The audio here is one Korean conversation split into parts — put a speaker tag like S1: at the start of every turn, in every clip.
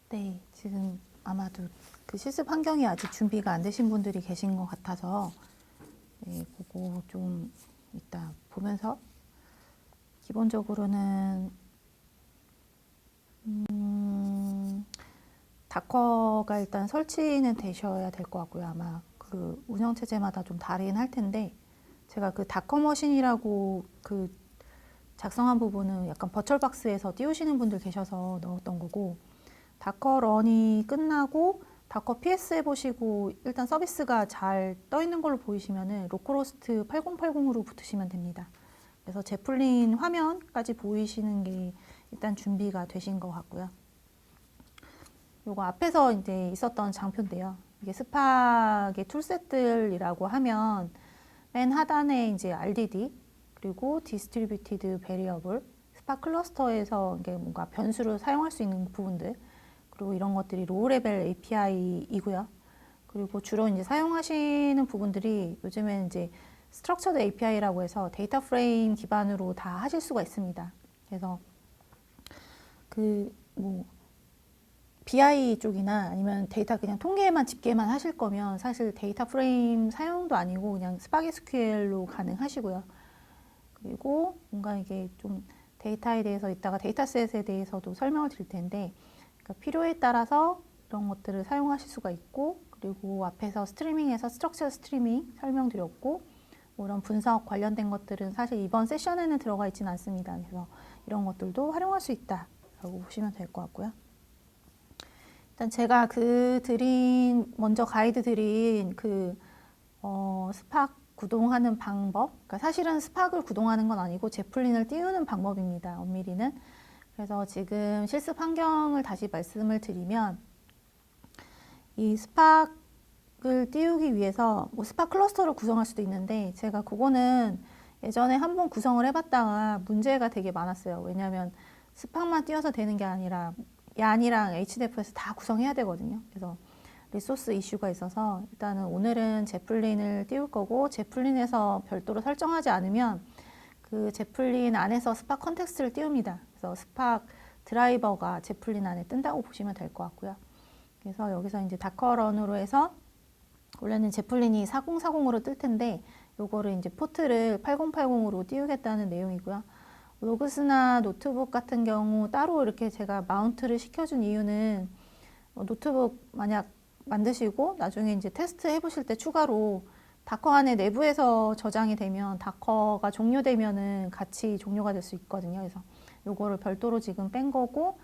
S1: 네, 지금 아마도 그 실습 환경이 아직 준비가 안 되신 분들이 계신 것 같아서 네, 그거 좀 이따 보면서 기본적으로는 다커가 일단 설치는 되셔야 될 것 같고요. 아마 그 운영체제마다 좀 다르긴 할 텐데 제가 그 다커 머신이라고 그 작성한 부분은 약간 버추얼박스에서 띄우시는 분들 계셔서 넣었던 거고, 다커 런이 끝나고 다커 PS 해보시고 일단 서비스가 잘 떠 있는 걸로 보이시면은 로컬호스트 8080으로 붙으시면 됩니다. 그래서 제플린 화면까지 보이시는 게 일단 준비가 되신 것 같고요. 요거 앞에서 이제 있었던 장표인데요. 이게 스팍의 툴셋들이라고 하면 맨 하단에 이제 RDD 그리고 디스트리뷰티드 베리어블 스팍 클러스터에서 이게 뭔가 변수를 사용할 수 있는 부분들, 그리고 이런 것들이 로우 레벨 API이고요. 그리고 주로 이제 사용하시는 부분들이 요즘에는 이제 스트럭처드 API라고 해서 데이터 프레임 기반으로 다 하실 수가 있습니다. 그래서 그 뭐 BI 쪽이나 아니면 데이터 그냥 통계만 집계만 하실 거면 사실 데이터 프레임 사용도 아니고 그냥 스팍 SQL로 가능하시고요. 그리고 뭔가 이게 좀 데이터에 대해서 이따가 데이터셋에 대해서도 설명을 드릴 텐데, 그러니까 필요에 따라서 이런 것들을 사용하실 수가 있고, 그리고 앞에서 스트리밍에서 스트럭처 스트리밍 설명드렸고, 뭐 이런 분석 관련된 것들은 사실 이번 세션에는 들어가 있지는 않습니다. 그래서 이런 것들도 활용할 수 있다라고 보시면 될 것 같고요. 일단 제가 먼저 가이드 드린 스팍 구동하는 방법, 그러니까 사실은 스팍을 구동하는 건 아니고 제플린을 띄우는 방법입니다. 엄밀히는. 그래서 지금 실습 환경을 다시 말씀을 드리면, 이 스팍을 띄우기 위해서 뭐 스팍 클러스터를 구성할 수도 있는데, 제가 그거는 예전에 한번 구성을 해봤다가 문제가 되게 많았어요. 왜냐하면 스팍만 띄워서 되는 게 아니라 얀이랑 HDF에서 다 구성해야 되거든요. 그래서 리소스 이슈가 있어서 일단은 오늘은 제플린을 띄울 거고, 제플린에서 별도로 설정하지 않으면 그 제플린 안에서 스팍 컨텍스트를 띄웁니다. 그래서 스팍 드라이버가 제플린 안에 뜬다고 보시면 될 것 같고요. 그래서 여기서 이제 다커런으로 해서 원래는 제플린이 4040으로 뜰 텐데 요거를 이제 포트를 8080으로 띄우겠다는 내용이고요. 로그스나 노트북 같은 경우 따로 이렇게 제가 마운트를 시켜준 이유는 노트북 만약 만드시고 나중에 이제 테스트 해보실 때 추가로 다커 안에 내부에서 저장이 되면 다커가 종료되면은 같이 종료가 될 수 있거든요. 그래서 요거를 별도로 지금 뺀 거고,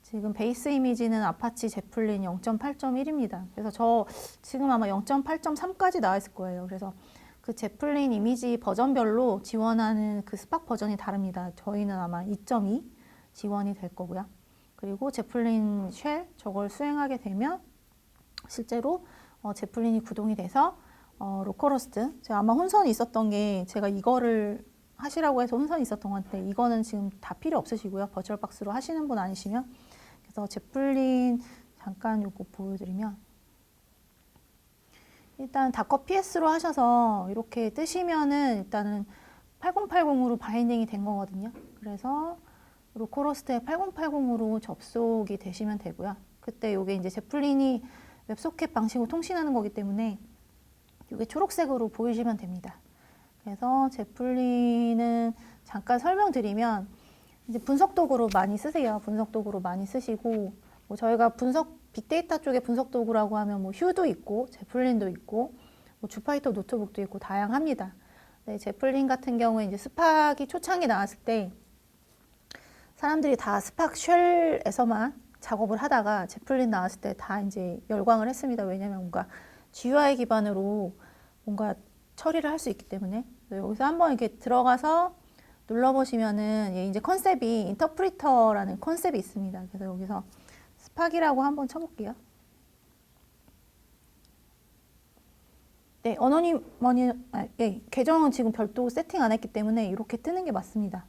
S1: 지금 베이스 이미지는 아파치 제플린 0.8.1입니다. 그래서 저 지금 아마 0.8.3까지 나와 있을 거예요. 그래서 그 제플린 이미지 버전별로 지원하는 그 스팍 버전이 다릅니다. 저희는 아마 2.2 지원이 될 거고요. 그리고 제플린 쉘 저걸 수행하게 되면 실제로 제플린이 구동이 돼서 로컬호스트, 제가 아마 혼선이 있었던 게 제가 이거를 하시라고 해서 혼선이 있었던 건데 이거는 지금 다 필요 없으시고요. 버추얼박스로 하시는 분 아니시면. 그래서 제플린 잠깐 요거 보여드리면, 일단 다커 PS로 하셔서 이렇게 뜨시면은 일단은 8080으로 바인딩이 된 거거든요. 그래서 로컬호스트에 8080으로 접속이 되시면 되고요. 그때 요게 이제 제플린이 웹소켓 방식으로 통신하는 거기 때문에 이게 초록색으로 보이시면 됩니다. 그래서 제플린은 잠깐 설명드리면 이제 분석 도구로 많이 쓰세요. 분석 도구로 많이 쓰시고, 뭐 저희가 빅데이터 쪽에 분석 도구라고 하면 뭐 휴도 있고 제플린도 있고 뭐 주파이터 노트북도 있고 다양합니다. 네, 제플린 같은 경우에 이제 스팍이 초창기 나왔을 때 사람들이 다 스팍 쉘에서만 작업을 하다가 제플린 나왔을 때 다 이제 열광을 했습니다. 왜냐면 뭔가 GUI 기반으로 뭔가 처리를 할 수 있기 때문에. 여기서 한번 이렇게 들어가서 눌러보시면은 이제 컨셉이 인터프리터라는 컨셉이 있습니다. 그래서 여기서 스팍이라고 한번 쳐볼게요. 네, 계정은 지금 별도 세팅 안 했기 때문에 이렇게 뜨는 게 맞습니다.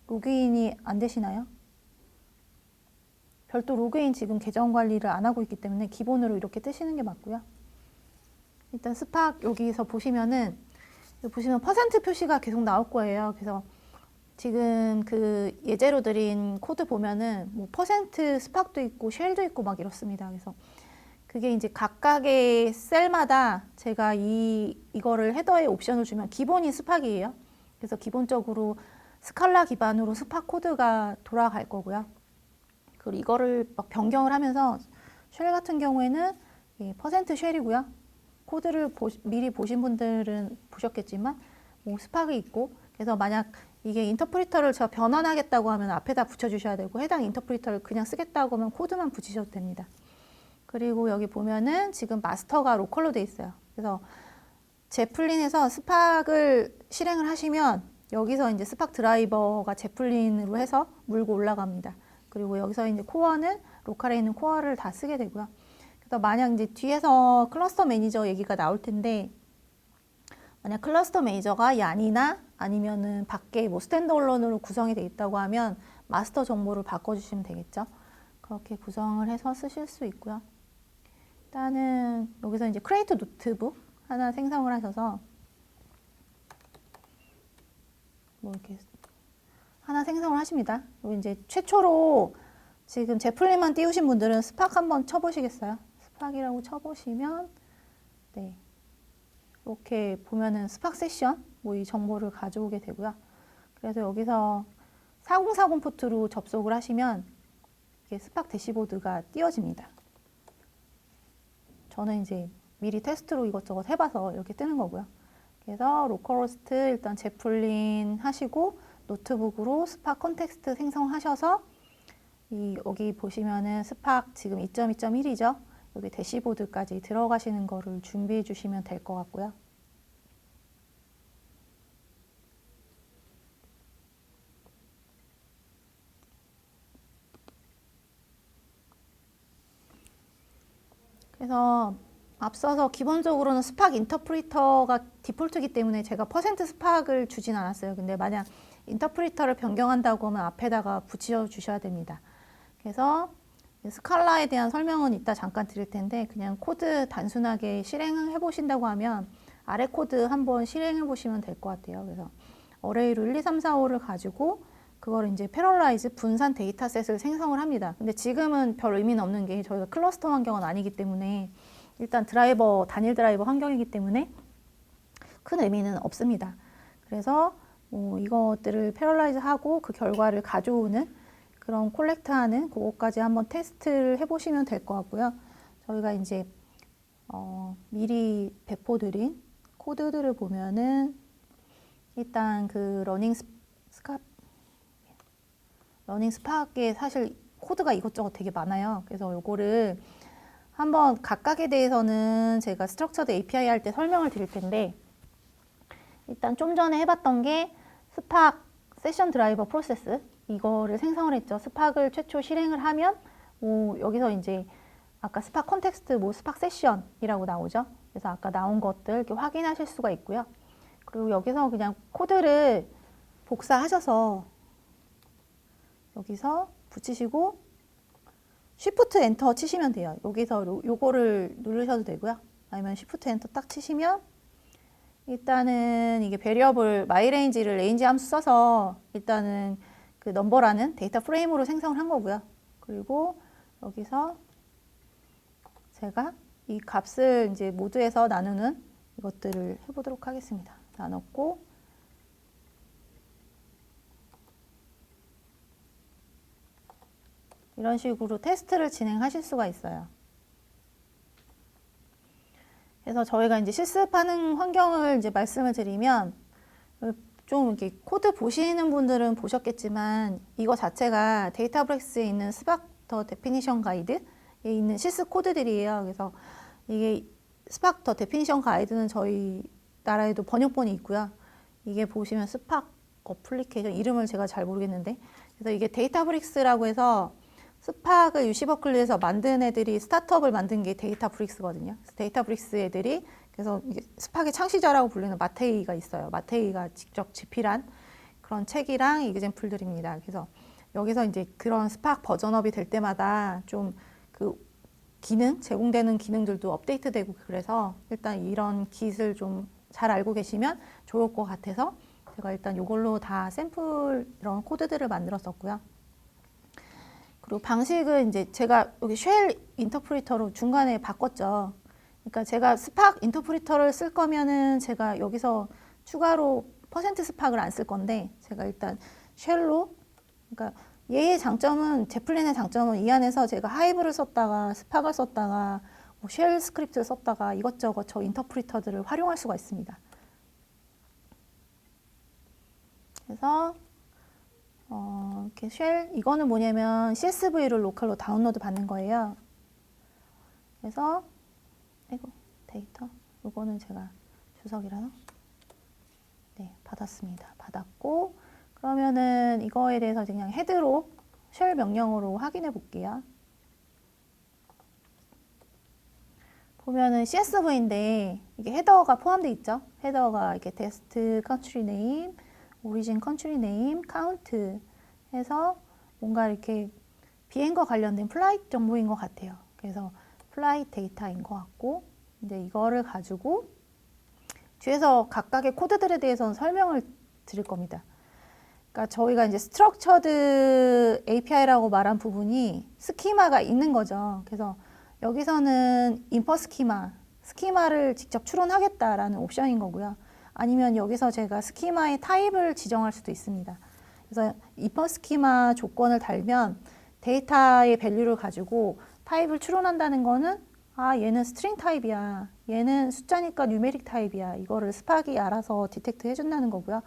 S1: 로그인이 안 되시나요? 별도 로그인 지금 계정 관리를 안 하고 있기 때문에 기본으로 이렇게 뜨시는 게 맞고요. 일단 스팍 여기서 보시면 퍼센트 표시가 계속 나올 거예요. 그래서 지금 그 예제로 드린 코드 보면은 뭐 퍼센트 스팍도 있고 쉘도 있고 막 이렇습니다. 그래서 그게 이제 각각의 셀마다 제가 이거를 헤더에 옵션을 주면 기본이 스팍이에요. 그래서 기본적으로 스칼라 기반으로 스팍 코드가 돌아갈 거고요. 그리고 이거를 막 변경을 하면서 쉘 같은 경우에는 퍼센트 쉘이고요. 코드를 미리 보신 분들은 보셨겠지만 뭐 스팍이 있고, 그래서 만약 이게 인터프리터를 제가 변환하겠다고 하면 앞에다 붙여주셔야 되고, 해당 인터프리터를 그냥 쓰겠다고 하면 코드만 붙이셔도 됩니다. 그리고 여기 보면은 지금 마스터가 로컬로 돼 있어요. 그래서 제플린에서 스팍을 실행을 하시면 여기서 이제 스팍 드라이버가 제플린으로 해서 물고 올라갑니다. 그리고 여기서 이제 코어는 로컬에 있는 코어를 다 쓰게 되고요. 그래서 만약 이제 뒤에서 클러스터 매니저 얘기가 나올 텐데, 만약 클러스터 매니저가 얀이나 아니면은 밖에 뭐 스탠드얼론으로 구성이 되어 있다고 하면 마스터 정보를 바꿔주시면 되겠죠. 그렇게 구성을 해서 쓰실 수 있고요. 일단은 여기서 이제 크리에이트 노트북 하나 생성을 하셔서 뭐 이렇게 하나 생성을 하십니다. 그리고 이제 최초로 지금 제플린만 띄우신 분들은 스팍 한번 쳐보시겠어요? 스팍이라고 쳐보시면 네, 이렇게 보면은 스팍 세션 뭐 이 정보를 가져오게 되고요. 그래서 여기서 4040 포트로 접속을 하시면 이렇게 스팍 대시보드가 띄워집니다. 저는 이제 미리 테스트로 이것저것 해봐서 이렇게 뜨는 거고요. 그래서 로컬호스트 일단 제플린 하시고 노트북으로 스팍 컨텍스트 생성하셔서 여기 보시면은 스팍 지금 2.2.1이죠. 여기 대시보드까지 들어가시는 거를 준비해 주시면 될 것 같고요. 그래서 앞서서 기본적으로는 스팍 인터프리터가 디폴트이기 때문에 제가 퍼센트 스팍을 주진 않았어요. 근데 만약 인터프리터를 변경한다고 하면 앞에다가 붙여 주셔야 됩니다. 그래서 스칼라에 대한 설명은 이따 잠깐 드릴 텐데, 그냥 코드 단순하게 실행해 보신다고 하면 아래 코드 한번 실행해 보시면 될 것 같아요. 그래서 어레이로 1, 2, 3, 4, 5를 가지고 그걸 이제 패럴라이즈 분산 데이터셋을 생성을 합니다. 근데 지금은 별 의미는 없는 게 저희가 클러스터 환경은 아니기 때문에, 일단 드라이버, 단일 드라이버 환경이기 때문에 큰 의미는 없습니다. 그래서 이것들을 패럴라이즈 하고 그 결과를 가져오는 그런 콜렉트하는 그것까지 한번 테스트를 해보시면 될 것 같고요. 저희가 이제 미리 배포드린 코드들을 보면은 일단 그 러닝 스팍에 사실 코드가 이것저것 되게 많아요. 그래서 요거를 한번 각각에 대해서는 제가 스트럭처드 API 할 때 설명을 드릴 텐데, 일단 좀 전에 해봤던 게 스팍 세션 드라이버 프로세스, 이거를 생성을 했죠. 스팍을 최초 실행을 하면 여기서 이제 아까 스팍 컨텍스트 스팍 세션이라고 나오죠. 그래서 아까 나온 것들 이렇게 확인하실 수가 있고요. 그리고 여기서 그냥 코드를 복사하셔서 여기서 붙이시고 Shift 엔터 치시면 돼요. 여기서 요거를 누르셔도 되고요. 아니면 Shift 엔터 딱 치시면 일단은 이게 베리어블 마이레인지를 레인지 함수 써서 일단은 그 넘버라는 데이터 프레임으로 생성을 한 거고요. 그리고 여기서 제가 이 값을 이제 모드에서 나누는 이것들을 해보도록 하겠습니다. 나눴고, 이런 식으로 테스트를 진행하실 수가 있어요. 그래서 저희가 이제 실습하는 환경을 이제 말씀을 드리면, 좀 이렇게 코드 보시는 분들은 보셨겠지만 이거 자체가 데이터브렉스에 있는 스팍 더 데피니션 가이드에 있는 실습 코드들이에요. 그래서 이게 스팍 더 데피니션 가이드는 저희 나라에도 번역본이 있고요. 이게 보시면 스팍 어플리케이션, 이름을 제가 잘 모르겠는데, 그래서 이게 데이터브릭스라고 해서 스팍을 유시버클리에서 만든 애들이 스타트업을 만든 게 데이터브릭스거든요. 데이터브릭스 애들이, 그래서 이게 스팍의 창시자라고 불리는 마테이가 있어요. 마테이가 직접 집필한 그런 책이랑 이그젠플들입니다. 그래서 여기서 이제 그런 스팍 버전업이 될 때마다 좀 그 기능, 제공되는 기능들도 업데이트되고, 그래서 일단 이런 깃을 좀 잘 알고 계시면 좋을 것 같아서 제가 일단 이걸로 다 샘플 이런 코드들을 만들었었고요. 그리고 방식은 이제 제가 여기 쉘 인터프리터로 중간에 바꿨죠. 그러니까 제가 스팍 인터프리터를 쓸 거면은 제가 여기서 추가로 퍼센트 스팍을 안 쓸 건데 제가 일단 쉘로, 그러니까 얘의 장점은, 제플린의 장점은 이 안에서 제가 하이브를 썼다가 스팍을 썼다가 뭐 쉘 스크립트를 썼다가 이것저것 저 인터프리터들을 활용할 수가 있습니다. 그래서 이렇게 쉘, 이거는 뭐냐면 CSV를 로컬로 다운로드 받는 거예요. 그래서 데이터, 이거는 제가 주석이라서 네, 받았습니다. 받았고, 그러면은 이거에 대해서 그냥 헤드로 쉘 명령으로 확인해 볼게요. 보면은 CSV인데 이게 헤더가 포함되어 있죠. 헤더가 이렇게 테스트 컨트리 네임, 오리진 컨트리 네임, 카운트 해서 뭔가 이렇게 비행과 관련된 플라이트 정보인 것 같아요. 그래서 플라이트 데이터인 것 같고, 이제 이거를 가지고 뒤에서 각각의 코드들에 대해서는 설명을 드릴 겁니다. 그러니까 저희가 이제 스트럭처드 API라고 말한 부분이 스키마가 있는 거죠. 그래서 여기서는 인퍼 스키마, 스키마를 직접 추론하겠다라는 옵션인 거고요. 아니면 여기서 제가 스키마의 타입을 지정할 수도 있습니다. 그래서 인퍼 스키마 조건을 달면 데이터의 밸류를 가지고 타입을 추론한다는 거는 얘는 스트링 타입이야, 얘는 숫자니까 뉴메릭 타입이야, 이거를 스팍이 알아서 디텍트 해준다는 거고요.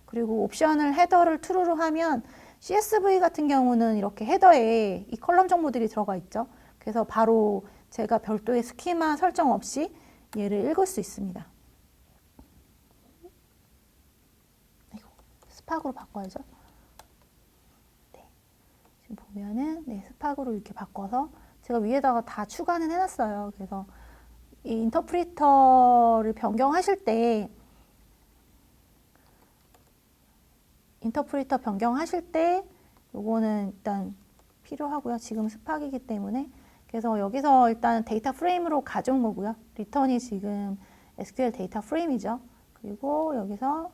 S1: 그리고 옵션을 헤더를 true로 하면 CSV 같은 경우는 이렇게 헤더에 이 컬럼 정보들이 들어가 있죠. 그래서 바로 제가 별도의 스키마 설정 없이 얘를 읽을 수 있습니다. 스팍으로 바꿔야죠. 네. 지금 보면은 스팍으로 이렇게 바꿔서 제가 위에다가 다 추가는 해놨어요. 그래서 이 인터프리터를 변경하실 때 요거는 일단 필요하고요. 지금 스팍이기 때문에. 그래서 여기서 일단 데이터 프레임으로 가져온 거고요. 리턴이 지금 SQL 데이터 프레임이죠. 그리고 여기서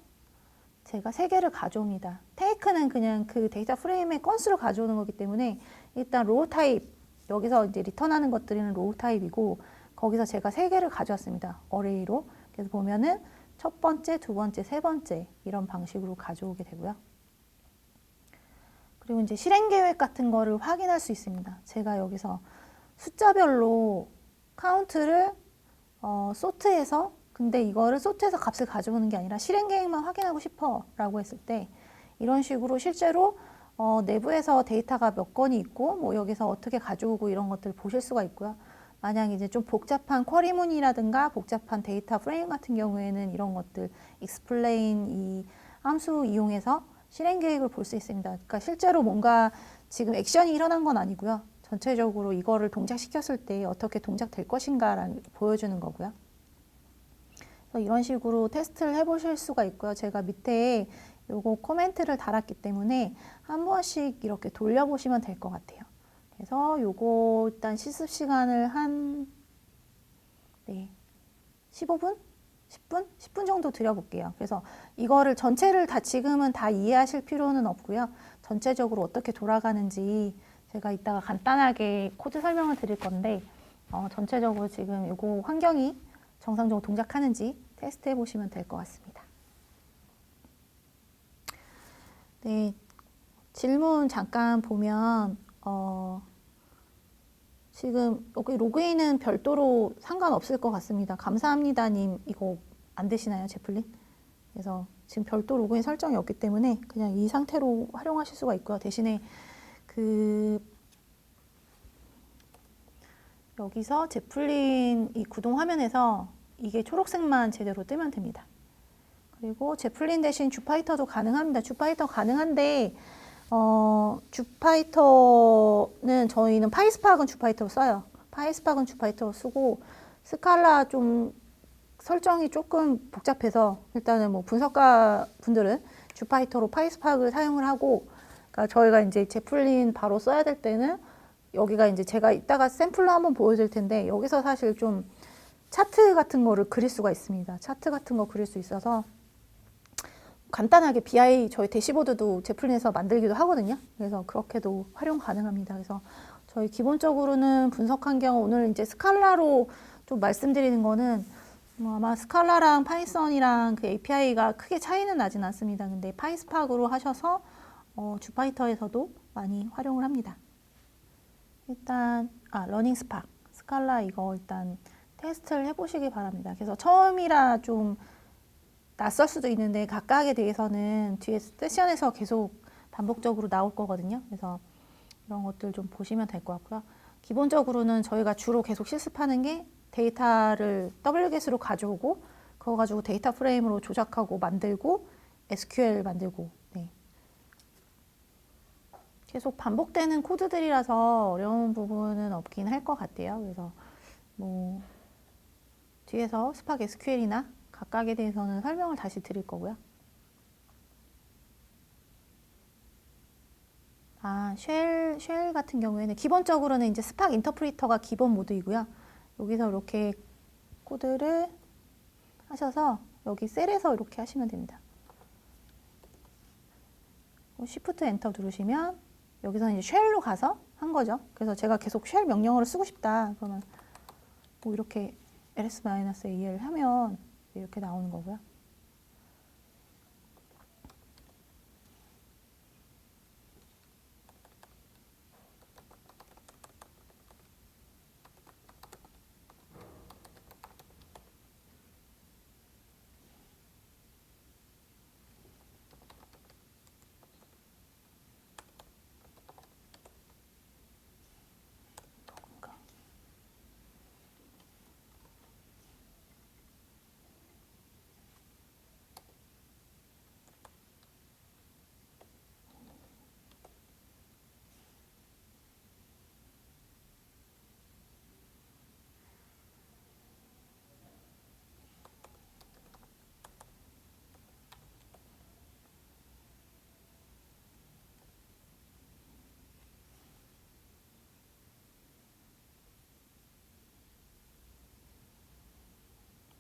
S1: 제가 3개를 가져옵니다. 테이크는 그냥 그 데이터 프레임의 건수를 가져오는 거기 때문에 일단 로우 타입, 여기서 이제 리턴하는 것들은 로우 타입이고, 거기서 제가 3개를 가져왔습니다. 어레이로. 그래서 보면은 첫 번째, 두 번째, 세 번째 이런 방식으로 가져오게 되고요. 그리고 이제 실행 계획 같은 거를 확인할 수 있습니다. 제가 여기서 숫자별로 카운트를 소트해서, 근데 이거를 소트해서 값을 가져오는 게 아니라 실행 계획만 확인하고 싶어 라고 했을 때 이런 식으로 실제로 내부에서 데이터가 몇 건이 있고 뭐 여기서 어떻게 가져오고 이런 것들을 보실 수가 있고요. 만약 이제 좀 복잡한 쿼리문이라든가 복잡한 데이터 프레임 같은 경우에는 이런 것들 explain 이 함수 이용해서 실행 계획을 볼 수 있습니다. 그러니까 실제로 뭔가 지금 액션이 일어난 건 아니고요. 전체적으로 이거를 동작시켰을 때 어떻게 동작될 것인가를 보여주는 거고요. 그래서 이런 식으로 테스트를 해보실 수가 있고요. 제가 밑에 요거 코멘트를 달았기 때문에 한 번씩 이렇게 돌려보시면 될 것 같아요. 그래서 요거 일단 실습 시간을 한 15분? 10분? 10분 정도 드려볼게요. 그래서 이거를 전체를 다 지금은 다 이해하실 필요는 없고요. 전체적으로 어떻게 돌아가는지 제가 이따가 간단하게 코드 설명을 드릴 건데 전체적으로 지금 요거 환경이 정상적으로 동작하는지 테스트 해보시면 될 것 같습니다. 네, 질문 잠깐 보면 지금 여기 로그인은 별도로 상관없을 것 같습니다. 감사합니다님 이거 안 되시나요, 제플린? 그래서 지금 별도 로그인 설정이 없기 때문에 그냥 이 상태로 활용하실 수가 있고요. 대신에 여기서 제플린 이 구동 화면에서 이게 초록색만 제대로 뜨면 됩니다. 그리고 제플린 대신 주파이터도 가능합니다. 주파이터 가능한데 주파이터는 저희는 파이스팍은 주파이터로 써요. 파이스팍은 주파이터로 쓰고 스칼라 좀 설정이 조금 복잡해서 일단은 뭐 분석가 분들은 주파이터로 파이스팍을 사용을 하고, 그러니까 저희가 이제 제플린 바로 써야 될 때는 여기가 이제 제가 이따가 샘플로 한번 보여드릴 텐데 여기서 사실 좀 차트 같은 거를 그릴 수가 있습니다. 차트 같은 거 그릴 수 있어서 간단하게 BI 저희 대시보드도 제플린에서 만들기도 하거든요. 그래서 그렇게도 활용 가능합니다. 그래서 저희 기본적으로는 분석 환경 오늘 이제 스칼라로 좀 말씀드리는 거는 뭐 아마 스칼라랑 파이썬이랑 그 API가 크게 차이는 나진 않습니다. 근데 파이스팍으로 하셔서 주파이터에서도 많이 활용을 합니다. 일단 러닝 스팍, 스칼라 이거 일단 테스트를 해보시기 바랍니다. 그래서 처음이라 좀 낯설 수도 있는데 각각에 대해서는 뒤에 세션에서 계속 반복적으로 나올 거거든요. 그래서 이런 것들 좀 보시면 될 것 같고요. 기본적으로는 저희가 주로 계속 실습하는 게 데이터를 wget으로 가져오고 그거 가지고 데이터 프레임으로 조작하고 만들고 SQL 만들고 네. 계속 반복되는 코드들이라서 어려운 부분은 없긴 할 것 같아요. 그래서 뭐 뒤에서 스팍 SQL이나 각각에 대해서는 설명을 다시 드릴 거고요. 쉘 같은 경우에는 기본적으로는 이제 스팍 인터프리터가 기본 모드이고요. 여기서 이렇게 코드를 하셔서 여기 셀에서 이렇게 하시면 됩니다. Shift 엔터 누르시면 여기서 이제 쉘로 가서 한 거죠. 그래서 제가 계속 쉘 명령어를 쓰고 싶다. 그러면 뭐 이렇게 ls-al을 하면 이렇게 나오는 거고요.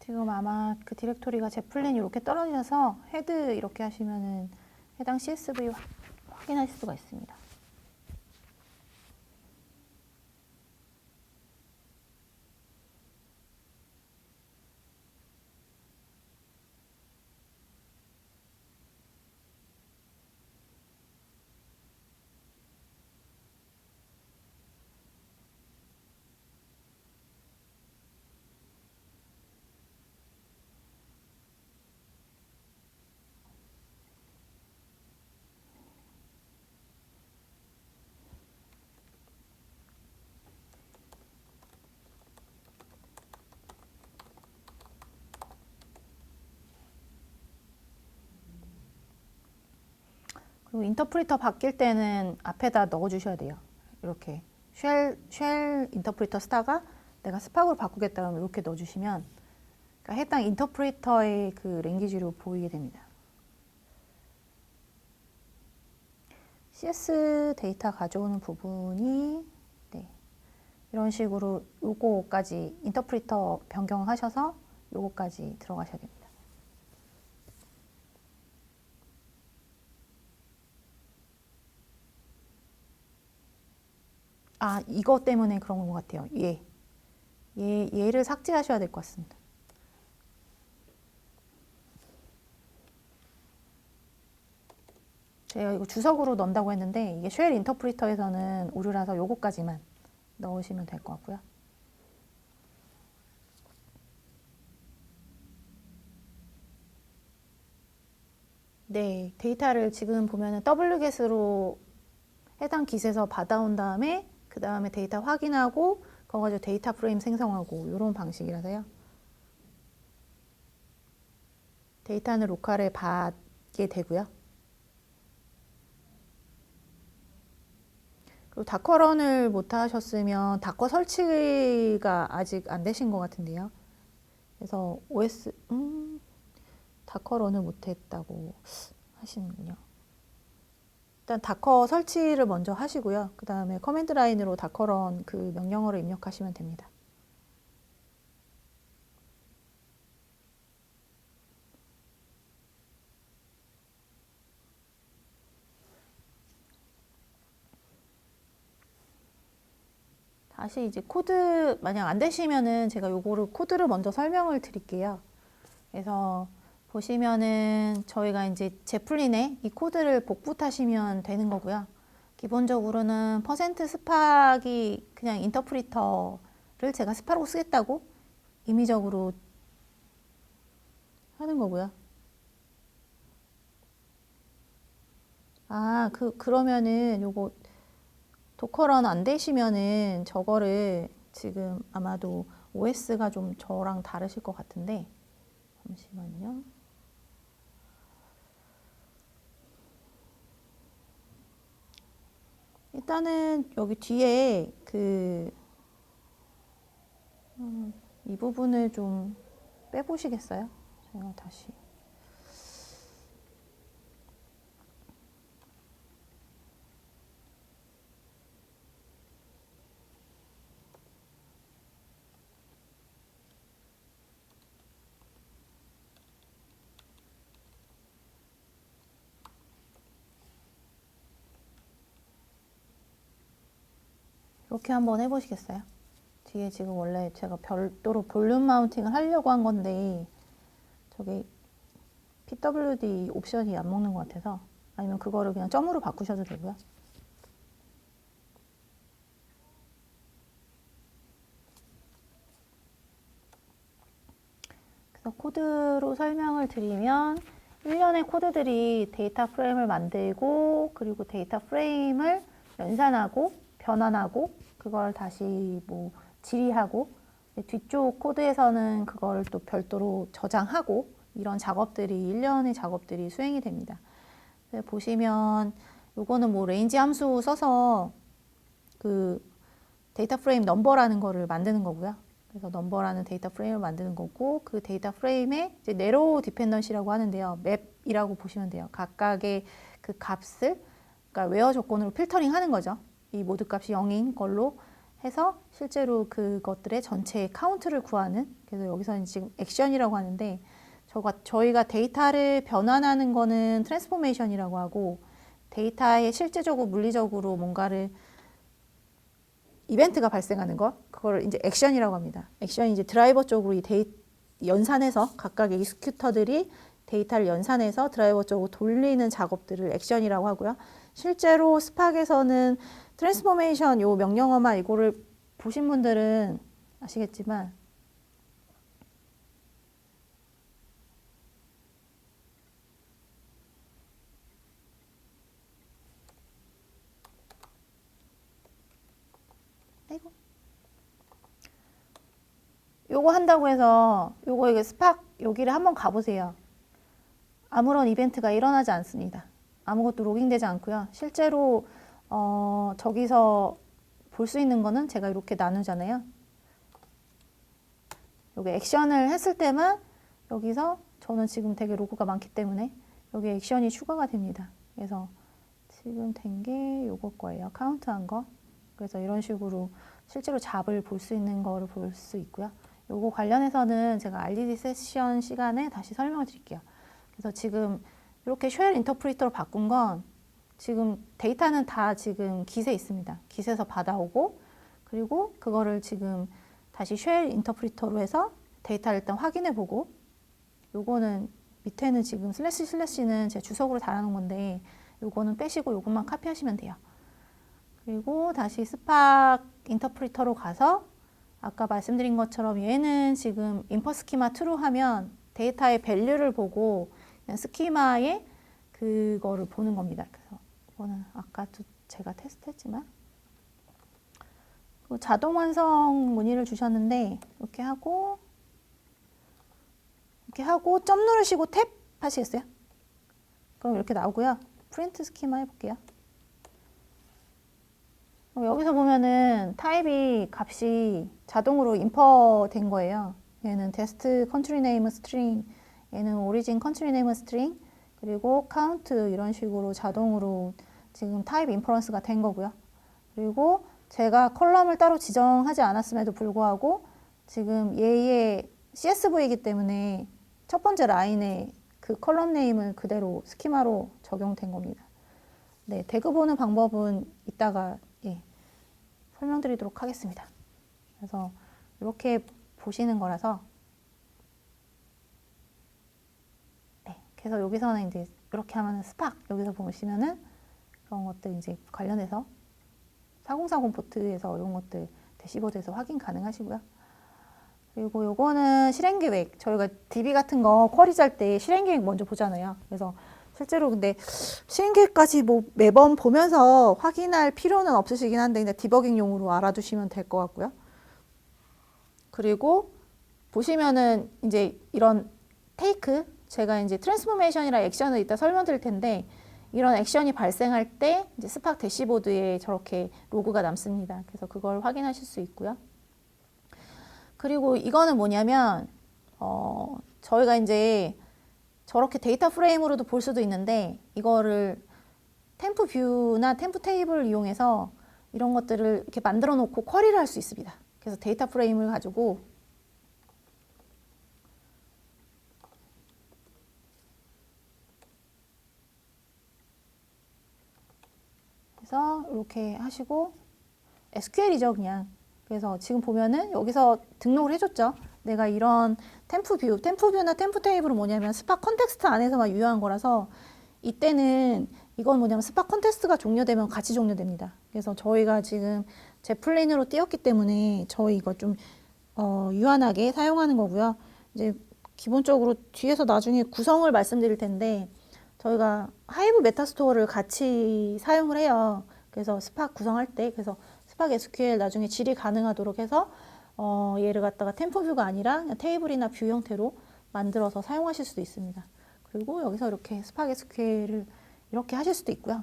S1: 지금 아마 그 디렉토리가 제플린이 이렇게 떨어져서 헤드 이렇게 하시면은 해당 CSV 확인하실 수가 있습니다. 그리고 인터프리터 바뀔 때는 앞에다 넣어주셔야 돼요. 이렇게 쉘 인터프리터 쓰다가 내가 스팍으로 바꾸겠다 그러면 이렇게 넣어주시면 그러니까 해당 인터프리터의 그 랭귀지로 보이게 됩니다. CS 데이터 가져오는 부분이 네, 이런 식으로 요거까지 인터프리터 변경하셔서 요거까지 들어가셔야 됩니다. 이거 때문에 그런 것 같아요. 얘를 삭제하셔야 될 것 같습니다. 제가 이거 주석으로 넣는다고 했는데 이게 쉘 인터프리터에서는 오류라서 요거까지만 넣으시면 될 것 같고요. 네, 데이터를 지금 보면은 wget으로 해당 깃에서 받아온 다음에 그 다음에 데이터 확인하고 그거 가지고 데이터 프레임 생성하고 이런 방식이라서요. 데이터는 로컬에 받게 되고요. 그리고 다커런을 못 하셨으면 다커 설치가 아직 안 되신 것 같은데요. 그래서 OS 다커런을 못했다고 하시는군요. 일단 다커 설치를 먼저 하시고요. 그 다음에 커맨드 라인으로 다커런 그 명령어를 입력하시면 됩니다. 다시 이제 코드 만약 안 되시면은 제가 요거를 코드를 먼저 설명을 드릴게요. 그래서 보시면은 저희가 이제 제플린에 이 코드를 복붙하시면 되는 거고요. 기본적으로는 퍼센트 스팍이 그냥 인터프리터를 제가 스파로 쓰겠다고 임의적으로 하는 거고요. 아, 그러면은 요거 도커런 안 되시면은 저거를 지금 아마도 OS가 좀 저랑 다르실 것 같은데 잠시만요. 일단은 여기 뒤에 이 부분을 좀 빼보시겠어요? 제가 다시. 이렇게 한번 해보시겠어요? 뒤에 지금 원래 제가 별도로 볼륨 마운팅을 하려고 한 건데 저게 PWD 옵션이 안 먹는 것 같아서 아니면 그거를 그냥 점으로 바꾸셔도 되고요. 그래서 코드로 설명을 드리면 일련의 코드들이 데이터 프레임을 만들고 그리고 데이터 프레임을 연산하고 변환하고 그걸 다시 뭐 질의하고 뒤쪽 코드에서는 그걸 또 별도로 저장하고 이런 작업들이 일련의 작업들이 수행이 됩니다. 보시면 요거는 뭐 레인지 함수 써서 그 데이터 프레임 넘버라는 거를 만드는 거고요. 그래서 넘버라는 데이터 프레임을 만드는 거고 그 데이터 프레임에 이제 네로우 디펜던시라고 하는데요. 맵이라고 보시면 돼요. 각각의 그 값을 그러니까 웨어 조건으로 필터링 하는 거죠. 이 모드 값이 0인 걸로 해서 실제로 그것들의 전체 카운트를 구하는 그래서 여기서는 지금 액션이라고 하는데 저희가 데이터를 변환하는 거는 트랜스포메이션이라고 하고 데이터에 실제적으로 물리적으로 뭔가를 이벤트가 발생하는 거 그걸 이제 액션이라고 합니다. 액션이 이제 드라이버 쪽으로 연산해서 각각의 익스큐터들이 데이터를 연산해서 드라이버 쪽으로 돌리는 작업들을 액션이라고 하고요. 실제로 스팍에서는 트랜스포메이션 요 명령어만 이거를 보신 분들은 아시겠지만 아이고 요거 한다고 해서 요거 이게 스팍 여기를 한번 가보세요. 아무런 이벤트가 일어나지 않습니다. 아무것도 로깅되지 않고요. 실제로 저기서 볼 수 있는 거는 제가 이렇게 나누잖아요. 여기 액션을 했을 때만 여기서 저는 지금 되게 로그가 많기 때문에 여기 액션이 추가가 됩니다. 그래서 지금 된 게 요거 거예요. 카운트한 거. 그래서 이런 식으로 실제로 잡을 볼 수 있는 거를 볼 수 있고요. 요거 관련해서는 제가 RDD 세션 시간에 다시 설명을 드릴게요. 그래서 지금 이렇게 쉘 인터프리터로 바꾼 건 지금 데이터는 다 지금 깃에 있습니다. 깃에서 받아오고 그리고 그거를 지금 다시 쉘 인터프리터로 해서 데이터를 일단 확인해 보고 요거는 밑에는 지금 슬래시는 제 주석으로 달아놓은 건데 요거는 빼시고 요것만 카피하시면 돼요. 그리고 다시 스팍 인터프리터로 가서 아까 말씀드린 것처럼 얘는 지금 인퍼 스키마 true 하면 데이터의 밸류를 보고 그냥 스키마에 그거를 보는 겁니다. 그래서 이거는 아까도 제가 테스트했지만 자동 완성 문의를 주셨는데 이렇게 하고 점 누르시고 탭 하시겠어요? 그럼 이렇게 나오고요. 프린트 스키마 해볼게요. 여기서 보면은 타입이 값이 자동으로 인퍼 된 거예요. 얘는 테스트 컨트리 네임 스트링, 얘는 오리진 컨트리 네임 스트링, 그리고 카운트 이런 식으로 자동으로 지금 타입 인퍼런스가 된 거고요. 그리고 제가 컬럼을 따로 지정하지 않았음에도 불구하고 지금 얘의 CSV이기 때문에 첫 번째 라인에 그 컬럼 네임을 그대로 스키마로 적용된 겁니다. 네, 대그 보는 방법은 이따가 설명드리도록 하겠습니다. 그래서 이렇게 보시는 거라서, 네, 그래서 여기서는 이제 이렇게 하면은 스팍, 여기서 보시면은 그런 것들 이제 관련해서 4040 포트에서 이런 것들 대시보드에서 확인 가능하시고요. 그리고 요거는 실행 계획. 저희가 DB 같은 거 쿼리 짤 때 실행 계획 먼저 보잖아요. 그래서 실제로 근데 실행 계획까지 뭐 매번 보면서 확인할 필요는 없으시긴 한데 그냥 디버깅용으로 알아두시면 될 것 같고요. 그리고 보시면은 이제 이런 테이크, 제가 이제 트랜스포메이션이랑 액션을 이따 설명드릴 텐데, 이런 액션이 발생할 때 이제 스팍 대시보드에 저렇게 로그가 남습니다. 그래서 그걸 확인하실 수 있고요. 그리고 이거는 뭐냐면 저희가 이제 저렇게 데이터 프레임으로도 볼 수도 있는데, 이거를 템프 뷰나 템프 테이블을 이용해서 이런 것들을 이렇게 만들어 놓고 쿼리를 할 수 있습니다. 그래서 데이터 프레임을 가지고 그래서 이렇게 하시고, SQL이죠 그냥. 그래서 지금 보면은 여기서 등록을 해줬죠. 내가 이런 템프뷰나 템프 테이블은 뭐냐면 스팍 컨텍스트 안에서만 유효한 거라서, 이때는 이건 뭐냐면 스팍 컨텍스트가 종료되면 같이 종료됩니다. 그래서 저희가 지금 제플린으로 띄웠기 때문에 저희 이거 좀 유한하게 사용하는 거고요. 이제 기본적으로 뒤에서 나중에 구성을 말씀드릴 텐데, 저희가 하이브 메타스토어를 같이 사용을 해요. 그래서 스팍 구성할 때, 그래서 스팍 SQL 나중에 질이 가능하도록 해서 얘를 갖다가 템포뷰가 아니라 그냥 테이블이나 뷰 형태로 만들어서 사용하실 수도 있습니다. 그리고 여기서 이렇게 스팍 SQL을 이렇게 하실 수도 있고요.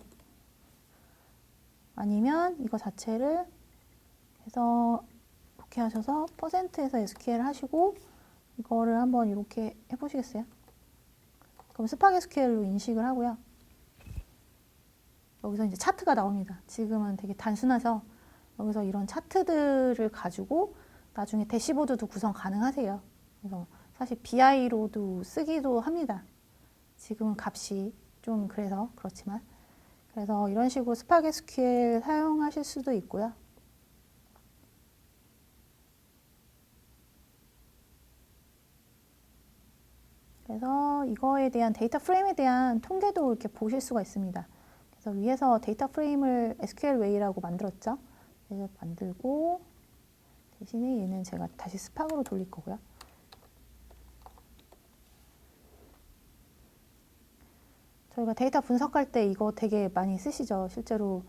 S1: 아니면 이거 자체를 해서 이렇게 하셔서 %에서 SQL 하시고 이거를 한번 이렇게 해보시겠어요? 그럼 스팍 SQL로 인식을 하고요. 여기서 이제 차트가 나옵니다. 지금은 되게 단순해서 여기서 이런 차트들을 가지고 나중에 대시보드도 구성 가능하세요. 그래서 사실 BI로도 쓰기도 합니다. 지금은 값이 좀 그래서 그렇지만. 그래서 이런 식으로 스팍 SQL 사용하실 수도 있고요. 그래서 이거에 대한 데이터 프레임에 대한 통계도 이렇게 보실 수가 있습니다. 그래서 위에서 데이터 프레임을 SQL 웨이라고 만들었죠. 그래서 만들고 대신에 얘는 제가 다시 스팍으로 돌릴 거고요. 저희가 데이터 분석할 때 이거 되게 많이 쓰시죠. 실제로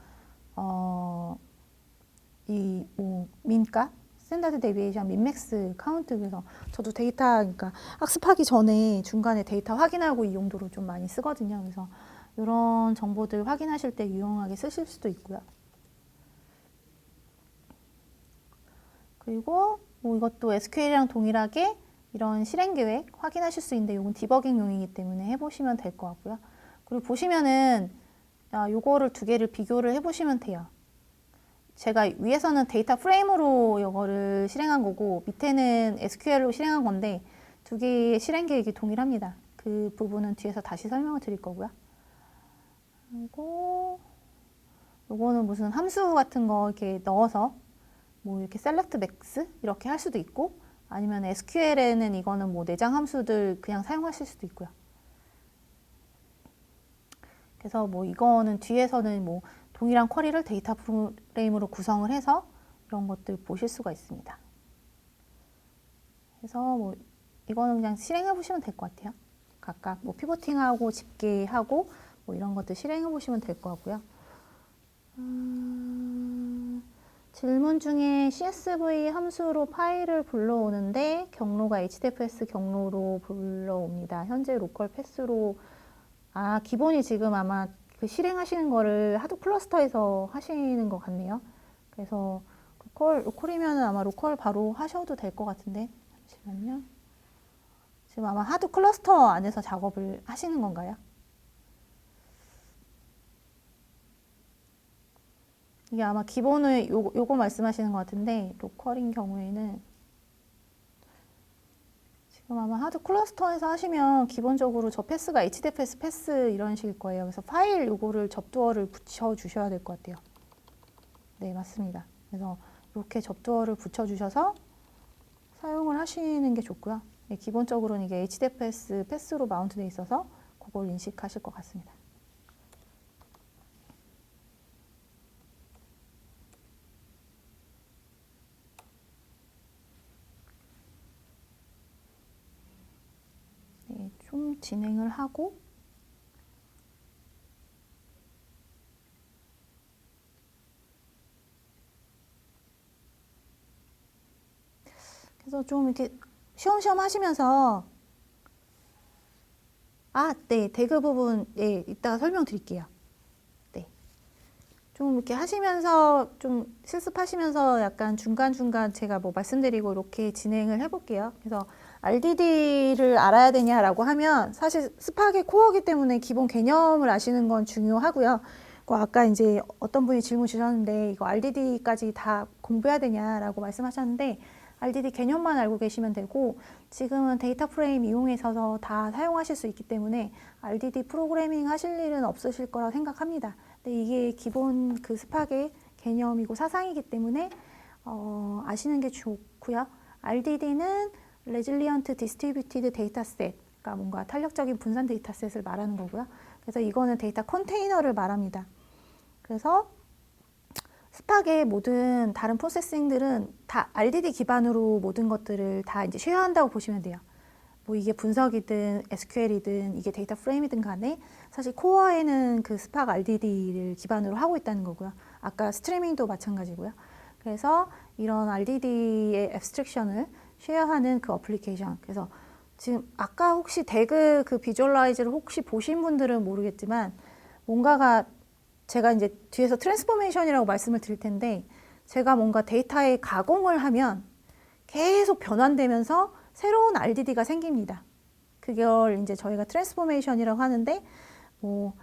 S1: 이 뭐 민값, 스탠다드 데비에이션, 민맥스, 카운트. 그래서 저도 데이터, 그러니까 학습하기 전에 중간에 데이터 확인하고 이 용도로 좀 많이 쓰거든요. 그래서 이런 정보들 확인하실 때 유용하게 쓰실 수도 있고요. 그리고 뭐 이것도 SQL이랑 동일하게 이런 실행 계획 확인하실 수 있는데, 이건 디버깅용이기 때문에 해보시면 될 것 같고요. 그리고 보시면은 요거를 두 개를 비교를 해보시면 돼요. 제가 위에서는 데이터 프레임으로 이거를 실행한 거고 밑에는 SQL로 실행한 건데 두 개의 실행 계획이 동일합니다. 그 부분은 뒤에서 다시 설명을 드릴 거고요. 그리고 요거는 무슨 함수 같은 거 이렇게 넣어서 뭐 이렇게 select max 이렇게 할 수도 있고, 아니면 SQL에는 이거는 뭐 내장 함수들 그냥 사용하실 수도 있고요. 그래서 뭐 이거는 뒤에서는 뭐 동일한 쿼리를 데이터 프레임으로 구성을 해서 이런 것들 보실 수가 있습니다. 그래서 뭐 이거는 그냥 실행해 보시면 될 것 같아요. 각각 뭐 피보팅하고 집계하고 뭐 이런 것들 실행해 보시면 될 것 같고요. 질문 중에 CSV 함수로 파일을 불러오는데 경로가 HDFS 경로로 불러옵니다. 현재 로컬 패스로, 기본이 지금 아마 그 실행하시는 거를 하도 클러스터에서 하시는 것 같네요. 그래서 로컬이면 아마 로컬 바로 하셔도 될 것 같은데, 잠시만요. 지금 아마 하도 클러스터 안에서 작업을 하시는 건가요? 이게 아마 기본을 요거 말씀하시는 것 같은데, 로컬인 경우에는 지금 아마 하드 클러스터에서 하시면 기본적으로 저 패스가 HDFS 패스 이런 식일 거예요. 그래서 파일 요거를 접두어를 붙여 주셔야 될 것 같아요. 네, 맞습니다. 그래서 이렇게 접두어를 붙여주셔서 사용을 하시는 게 좋고요. 네, 기본적으로는 이게 HDFS 패스로 마운트되어 있어서 그걸 인식하실 것 같습니다. 네, 좀 진행을 하고 그래서 좀 이렇게 쉬엄쉬엄 하시면서 네, 대그 부분 네, 이따가 설명드릴게요. 네, 좀 이렇게 하시면서 좀 실습하시면서 약간 중간중간 제가 뭐 말씀드리고 이렇게 진행을 해볼게요. 그래서 RDD를 알아야 되냐라고 하면 사실 스팍의 코어이기 때문에 기본 개념을 아시는 건 중요하고요. 아까 이제 어떤 분이 질문 주셨는데 이거 RDD까지 다 공부해야 되냐라고 말씀하셨는데 RDD 개념만 알고 계시면 되고 지금은 데이터 프레임 이용해서 다 사용하실 수 있기 때문에 RDD 프로그래밍 하실 일은 없으실 거라고 생각합니다. 근데 이게 기본 그 스팍의 개념이고 사상이기 때문에 아시는 게 좋고요. RDD는 Resilient Distributed Dataset, 그러니까 뭔가 탄력적인 분산 데이터셋을 말하는 거고요. 그래서 이거는 데이터 컨테이너를 말합니다. 그래서 스팍의 모든 다른 프로세싱들은 다 RDD 기반으로 모든 것들을 다 이제 쉐어한다고 보시면 돼요. 뭐 이게 분석이든 SQL이든 이게 데이터 프레임이든 간에 사실 코어에는 그 스팍 RDD를 기반으로 하고 있다는 거고요. 아까 스트리밍도 마찬가지고요. 그래서 이런 RDD의 앱스트랙션을 쉐어하는 그 어플리케이션. 그래서 지금 아까 혹시 대그 그 비주얼라이즈를 혹시 보신 분들은 모르겠지만 뭔가가 제가 이제 뒤에서 트랜스포메이션이라고 말씀을 드릴 텐데 제가 뭔가 데이터에 가공을 하면 계속 변환되면서 새로운 RDD가 생깁니다. 그걸 이제 저희가 트랜스포메이션이라고 하는데 뭐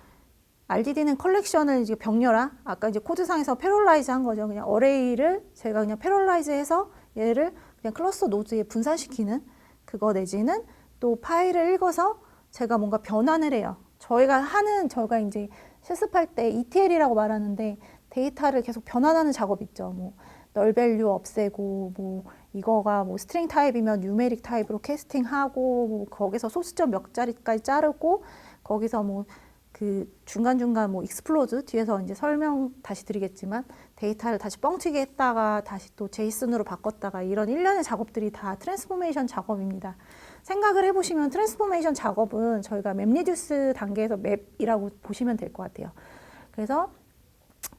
S1: RDD는 컬렉션을 이제 병렬화, 아까 이제 코드상에서 패럴라이즈 한 거죠. 그냥 어레이를 제가 그냥 패럴라이즈 해서 얘를 그냥 클러스터 노드에 분산시키는 그거 내지는 또 파일을 읽어서 제가 뭔가 변환을 해요. 저희가 이제 실습할 때 ETL이라고 말하는데 데이터를 계속 변환하는 작업 있죠. 뭐 널 밸류 없애고 뭐 이거가 뭐 스트링 타입이면 뉴메릭 타입으로 캐스팅하고 뭐 거기서 소수점 몇 자리까지 자르고 거기서 뭐 그 중간중간 뭐 익스플로드 뒤에서 이제 설명 다시 드리겠지만 데이터를 다시 뻥튀기 했다가 다시 또 제이슨으로 바꿨다가 이런 일련의 작업들이 다 트랜스포메이션 작업입니다. 생각을 해보시면 트랜스포메이션 작업은 저희가 맵 리듀스 단계에서 맵이라고 보시면 될 것 같아요. 그래서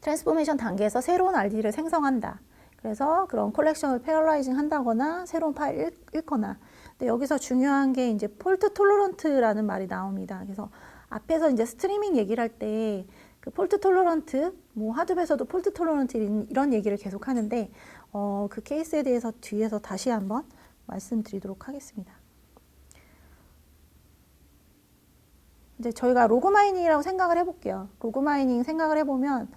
S1: 트랜스포메이션 단계에서 새로운 RDD를 생성한다. 그래서 그런 컬렉션을 패러라이징 한다거나 새로운 파일 읽거나. 근데 여기서 중요한 게 이제 폴트 톨러런트라는 말이 나옵니다. 그래서 앞에서 이제 스트리밍 얘기를 할 때 그 폴트 톨러런트, 뭐 하드베에서도 폴트 톨러런트 이런 얘기를 계속 하는데 그 케이스에 대해서 뒤에서 다시 한번 말씀드리도록 하겠습니다. 이제 저희가 로그 마이닝이라고 생각을 해볼게요. 로그 마이닝 생각을 해보면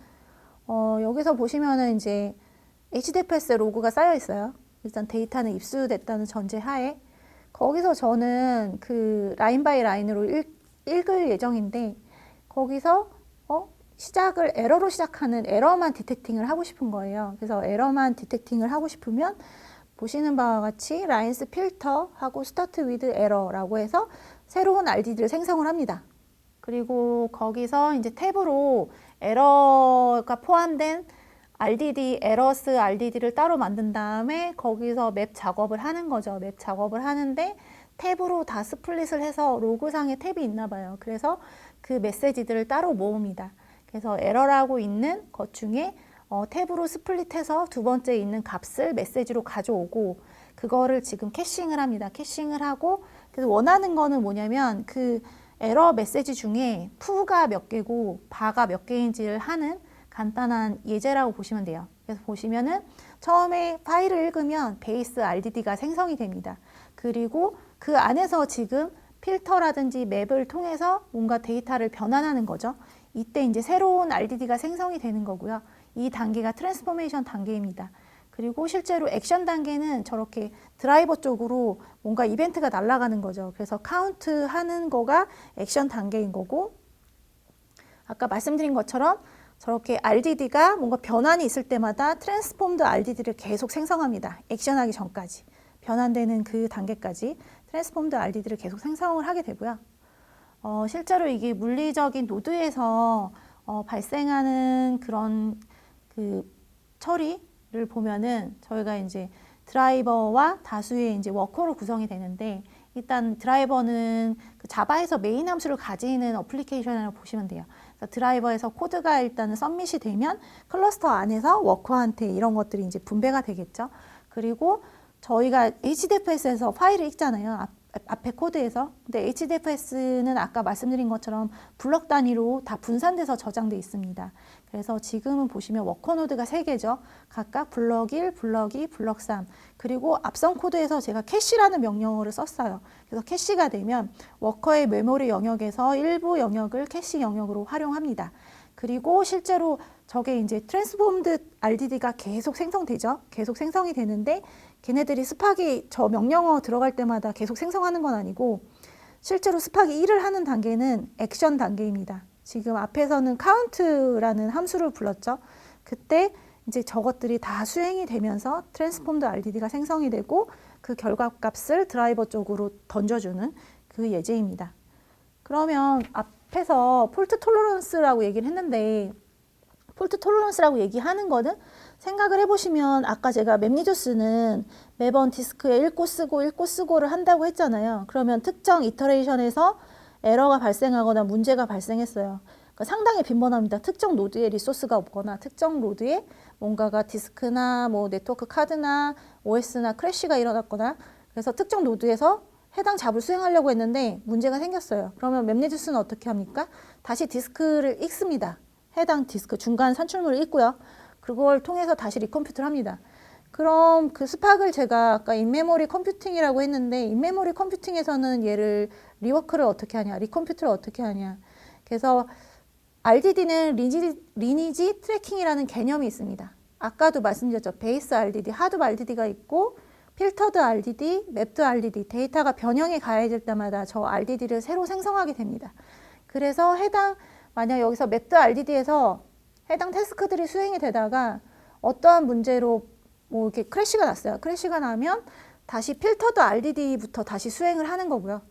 S1: 여기서 보시면은 이제 HDFS 로그가 쌓여 있어요. 일단 데이터는 입수됐다는 전제 하에 거기서 저는 그 라인 바이 라인으로 읽을 예정인데 거기서 시작을 에러로 시작하는 에러만 디텍팅을 하고 싶은 거예요. 그래서 에러만 디텍팅을 하고 싶으면 보시는 바와 같이 라인스 필터 하고 스타트 위드 에러라고 해서 새로운 RDD를 생성을 합니다. 그리고 거기서 이제 탭으로 에러가 포함된 RDD, 에러스 RDD를 따로 만든 다음에 거기서 맵 작업을 하는 거죠. 맵 작업을 하는데 탭으로 다 스플릿을 해서 로그상에 탭이 있나 봐요. 그래서 그 메시지들을 따로 모읍니다. 그래서 에러라고 있는 것 중에 탭으로 스플릿해서 두 번째 있는 값을 메시지로 가져오고 그거를 지금 캐싱을 합니다. 캐싱을 하고 그래서 원하는 거는 뭐냐면 그 에러 메시지 중에 푸가 몇 개고 바가 몇 개인지를 하는 간단한 예제라고 보시면 돼요. 그래서 보시면은 처음에 파일을 읽으면 베이스 RDD가 생성이 됩니다. 그리고 그 안에서 지금 필터라든지 맵을 통해서 뭔가 데이터를 변환하는 거죠. 이때 이제 새로운 RDD가 생성이 되는 거고요. 이 단계가 트랜스포메이션 단계입니다. 그리고 실제로 액션 단계는 저렇게 드라이버 쪽으로 뭔가 이벤트가 날아가는 거죠. 그래서 카운트 하는 거가 액션 단계인 거고 아까 말씀드린 것처럼 저렇게 RDD가 뭔가 변환이 있을 때마다 트랜스폼드 RDD를 계속 생성합니다. 액션하기 전까지. 변환되는 그 단계까지 트랜스폼드 RDD를 계속 생성을 하게 되고요. 실제로 이게 물리적인 노드에서 발생하는 그런 그 처리를 보면은 저희가 이제 드라이버와 다수의 이제 워커로 구성이 되는데, 일단 드라이버는 그 자바에서 메인 함수를 가지는 어플리케이션이라고 보시면 돼요. 그래서 드라이버에서 코드가 일단은 서밋이 되면 클러스터 안에서 워커한테 이런 것들이 이제 분배가 되겠죠. 그리고 저희가 HDFS에서 파일을 읽잖아요. 앞에 코드에서. 근데 HDFS는 아까 말씀드린 것처럼 블럭 단위로 다 분산돼서 저장돼 있습니다. 그래서 지금은 보시면 워커 노드가 3개죠. 각각 블럭 1, 블럭 2, 블럭 3. 그리고 앞선 코드에서 제가 캐시라는 명령어를 썼어요. 그래서 캐시가 되면 워커의 메모리 영역에서 일부 영역을 캐시 영역으로 활용합니다. 그리고 실제로 저게 이제 트랜스폼드 RDD가 계속 생성되죠. 계속 생성이 되는데 걔네들이 스팍이 저 명령어 들어갈 때마다 계속 생성하는 건 아니고, 실제로 스팍이 1을 하는 단계는 액션 단계입니다. 지금 앞에서는 count라는 함수를 불렀죠. 그때 이제 저것들이 다 수행이 되면서 트랜스폼드 RDD가 생성이 되고 그 결과값을 드라이버 쪽으로 던져주는 그 예제입니다. 그러면 앞에서 폴트 톨러런스라고 얘기를 했는데, 폴트 톨러런스라고 얘기하는 거는 생각을 해보시면 아까 제가 맵리듀스는 매번 디스크에 읽고 쓰고를 한다고 했잖아요. 그러면 특정 이터레이션에서 에러가 발생하거나 문제가 발생했어요. 그러니까 상당히 빈번합니다. 특정 노드에 리소스가 없거나 특정 노드에 뭔가가 디스크나 뭐 네트워크 카드나 OS나 크래시가 일어났거나, 그래서 특정 노드에서 해당 잡을 수행하려고 했는데 문제가 생겼어요. 그러면 맵리듀스는 어떻게 합니까? 다시 디스크를 읽습니다. 해당 디스크 중간 산출물을 읽고요. 그걸 통해서 다시 리컴퓨트를 합니다. 그럼 그 스팍을 제가 아까 인메모리 컴퓨팅이라고 했는데, 인메모리 컴퓨팅에서는 얘를 리워크를 어떻게 하냐, 리컴퓨트를 어떻게 하냐. 그래서 RDD는 리니지 트래킹이라는 개념이 있습니다. 아까도 말씀드렸죠. 베이스 RDD, 하드 RDD가 있고 필터드 RDD, 맵드 RDD, 데이터가 변형이 가해질 때마다 저 RDD를 새로 생성하게 됩니다. 그래서 만약 여기서 맵드 RDD에서 해당 태스크들이 수행이 되다가 어떠한 문제로 뭐 이렇게 크래시가 났어요. 크래시가 나면 다시 필터드 RDD부터 다시 수행을 하는 거고요.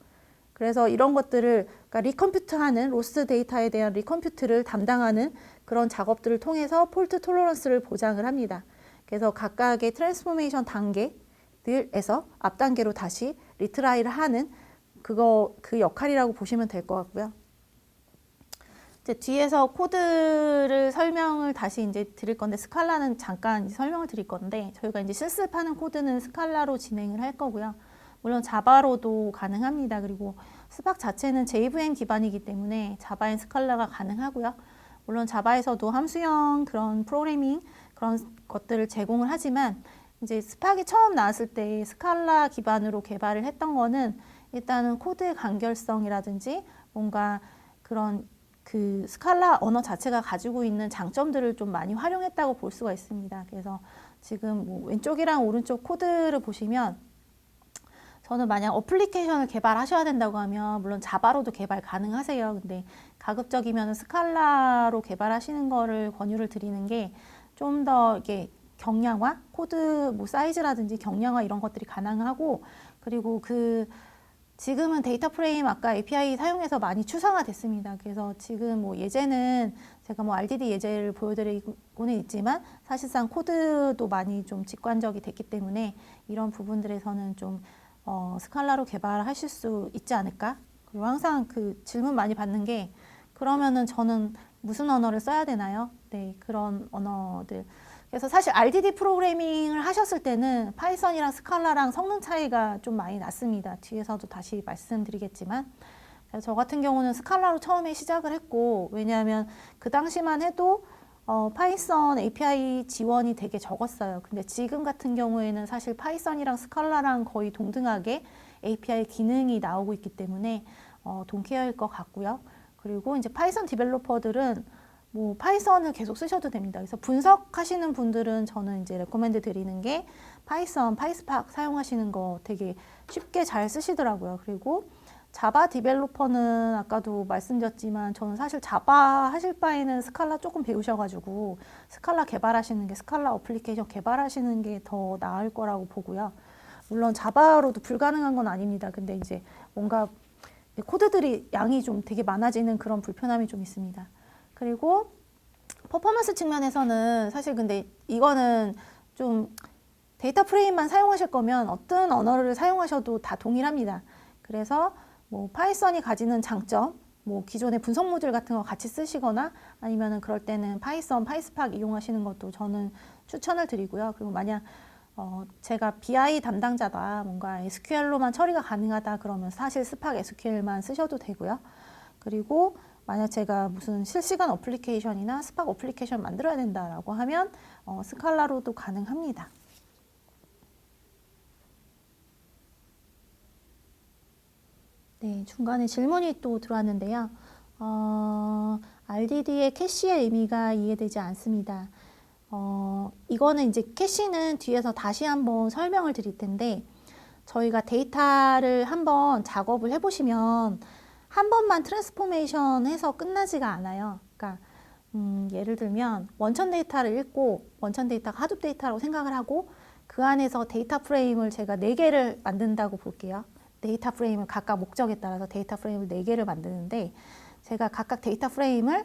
S1: 그래서 이런 것들을 그러니까 리컴퓨트하는 로스 데이터에 대한 리컴퓨트를 담당하는 그런 작업들을 통해서 폴트 톨러런스를 보장을 합니다. 그래서 각각의 트랜스포메이션 단계들에서 앞 단계로 다시 리트라이를 하는 그 역할이라고 보시면 될 것 같고요. 이제 뒤에서 코드를 설명을 다시 이제 드릴 건데, 스칼라는 잠깐 설명을 드릴 건데, 저희가 이제 실습하는 코드는 스칼라로 진행을 할 거고요. 물론 자바로도 가능합니다. 그리고 스팍 자체는 JVM 기반이기 때문에 자바 앤 스칼라가 가능하고요. 물론 자바에서도 함수형 그런 프로그래밍 그런 것들을 제공을 하지만, 이제 스팍이 처음 나왔을 때 스칼라 기반으로 개발을 했던 거는 일단은 코드의 간결성이라든지 뭔가 그런 그 스칼라 언어 자체가 가지고 있는 장점들을 좀 많이 활용했다고 볼 수가 있습니다. 그래서 지금 뭐 왼쪽이랑 오른쪽 코드를 보시면, 저는 만약 어플리케이션을 개발하셔야 된다고 하면 물론 자바로도 개발 가능하세요. 근데 가급적이면 스칼라로 개발하시는 거를 권유를 드리는 게 좀 더 이게 경량화, 코드 뭐 사이즈라든지 경량화 이런 것들이 가능하고, 그리고 지금은 데이터 프레임 아까 API 사용해서 많이 추상화 됐습니다. 그래서 지금 뭐 예제는 제가 뭐 RDD 예제를 보여드리고는 있지만 사실상 코드도 많이 좀 직관적이 됐기 때문에 이런 부분들에서는 좀 스칼라로 개발하실 수 있지 않을까? 그리고 항상 그 질문 많이 받는 게, 그러면은 저는 무슨 언어를 써야 되나요? 네, 그런 언어들. 그래서 사실 RDD 프로그래밍을 하셨을 때는 파이썬이랑 스칼라랑 성능 차이가 좀 많이 났습니다. 뒤에서도 다시 말씀드리겠지만, 저 같은 경우는 스칼라로 처음에 시작을 했고, 왜냐하면 그 당시만 해도 파이썬 API 지원이 되게 적었어요. 근데 지금 같은 경우에는 사실 파이썬이랑 스칼라랑 거의 동등하게 API 기능이 나오고 있기 때문에 동케어일 것 같고요. 그리고 이제 파이썬 디벨로퍼들은 뭐 파이썬을 계속 쓰셔도 됩니다. 그래서 분석하시는 분들은 저는 이제 레코멘드 드리는 게 파이썬, 파이스팍 사용하시는 거 되게 쉽게 잘 쓰시더라고요. 그리고 자바 디벨로퍼는 아까도 말씀드렸지만 저는 사실 자바 하실 바에는 스칼라 조금 배우셔가지고 스칼라 개발하시는 게 스칼라 어플리케이션 개발하시는 게 더 나을 거라고 보고요. 물론 자바로도 불가능한 건 아닙니다. 근데 이제 뭔가 코드들이 양이 좀 되게 많아지는 그런 불편함이 좀 있습니다. 그리고 퍼포먼스 측면에서는 사실 근데 이거는 좀 데이터 프레임만 사용하실 거면 어떤 언어를 사용하셔도 다 동일합니다. 그래서 뭐 파이썬이 가지는 장점, 뭐 기존의 분석 모듈 같은 거 같이 쓰시거나 아니면은 그럴 때는 파이썬, 파이스팍 이용하시는 것도 저는 추천을 드리고요. 그리고 만약 제가 BI 담당자다, 뭔가 SQL로만 처리가 가능하다 그러면 사실 스팍 SQL만 쓰셔도 되고요. 그리고 만약 제가 무슨 실시간 어플리케이션이나 스팍 어플리케이션 만들어야 된다라고 하면 스칼라로도 가능합니다. 네, 중간에 질문이 또 들어왔는데요. RDD의 캐시의 의미가 이해되지 않습니다. 이거는 이제 캐시는 뒤에서 다시 한번 설명을 드릴 텐데 저희가 데이터를 한번 작업을 해보시면 한 번만 트랜스포메이션 해서 끝나지가 않아요. 그러니까 예를 들면 원천 데이터를 읽고 원천 데이터가 하둡 데이터라고 생각을 하고 그 안에서 데이터 프레임을 제가 4개를 만든다고 볼게요. 데이터 프레임을 각각 목적에 따라서 데이터 프레임을 4개를 만드는데 제가 각각 데이터 프레임을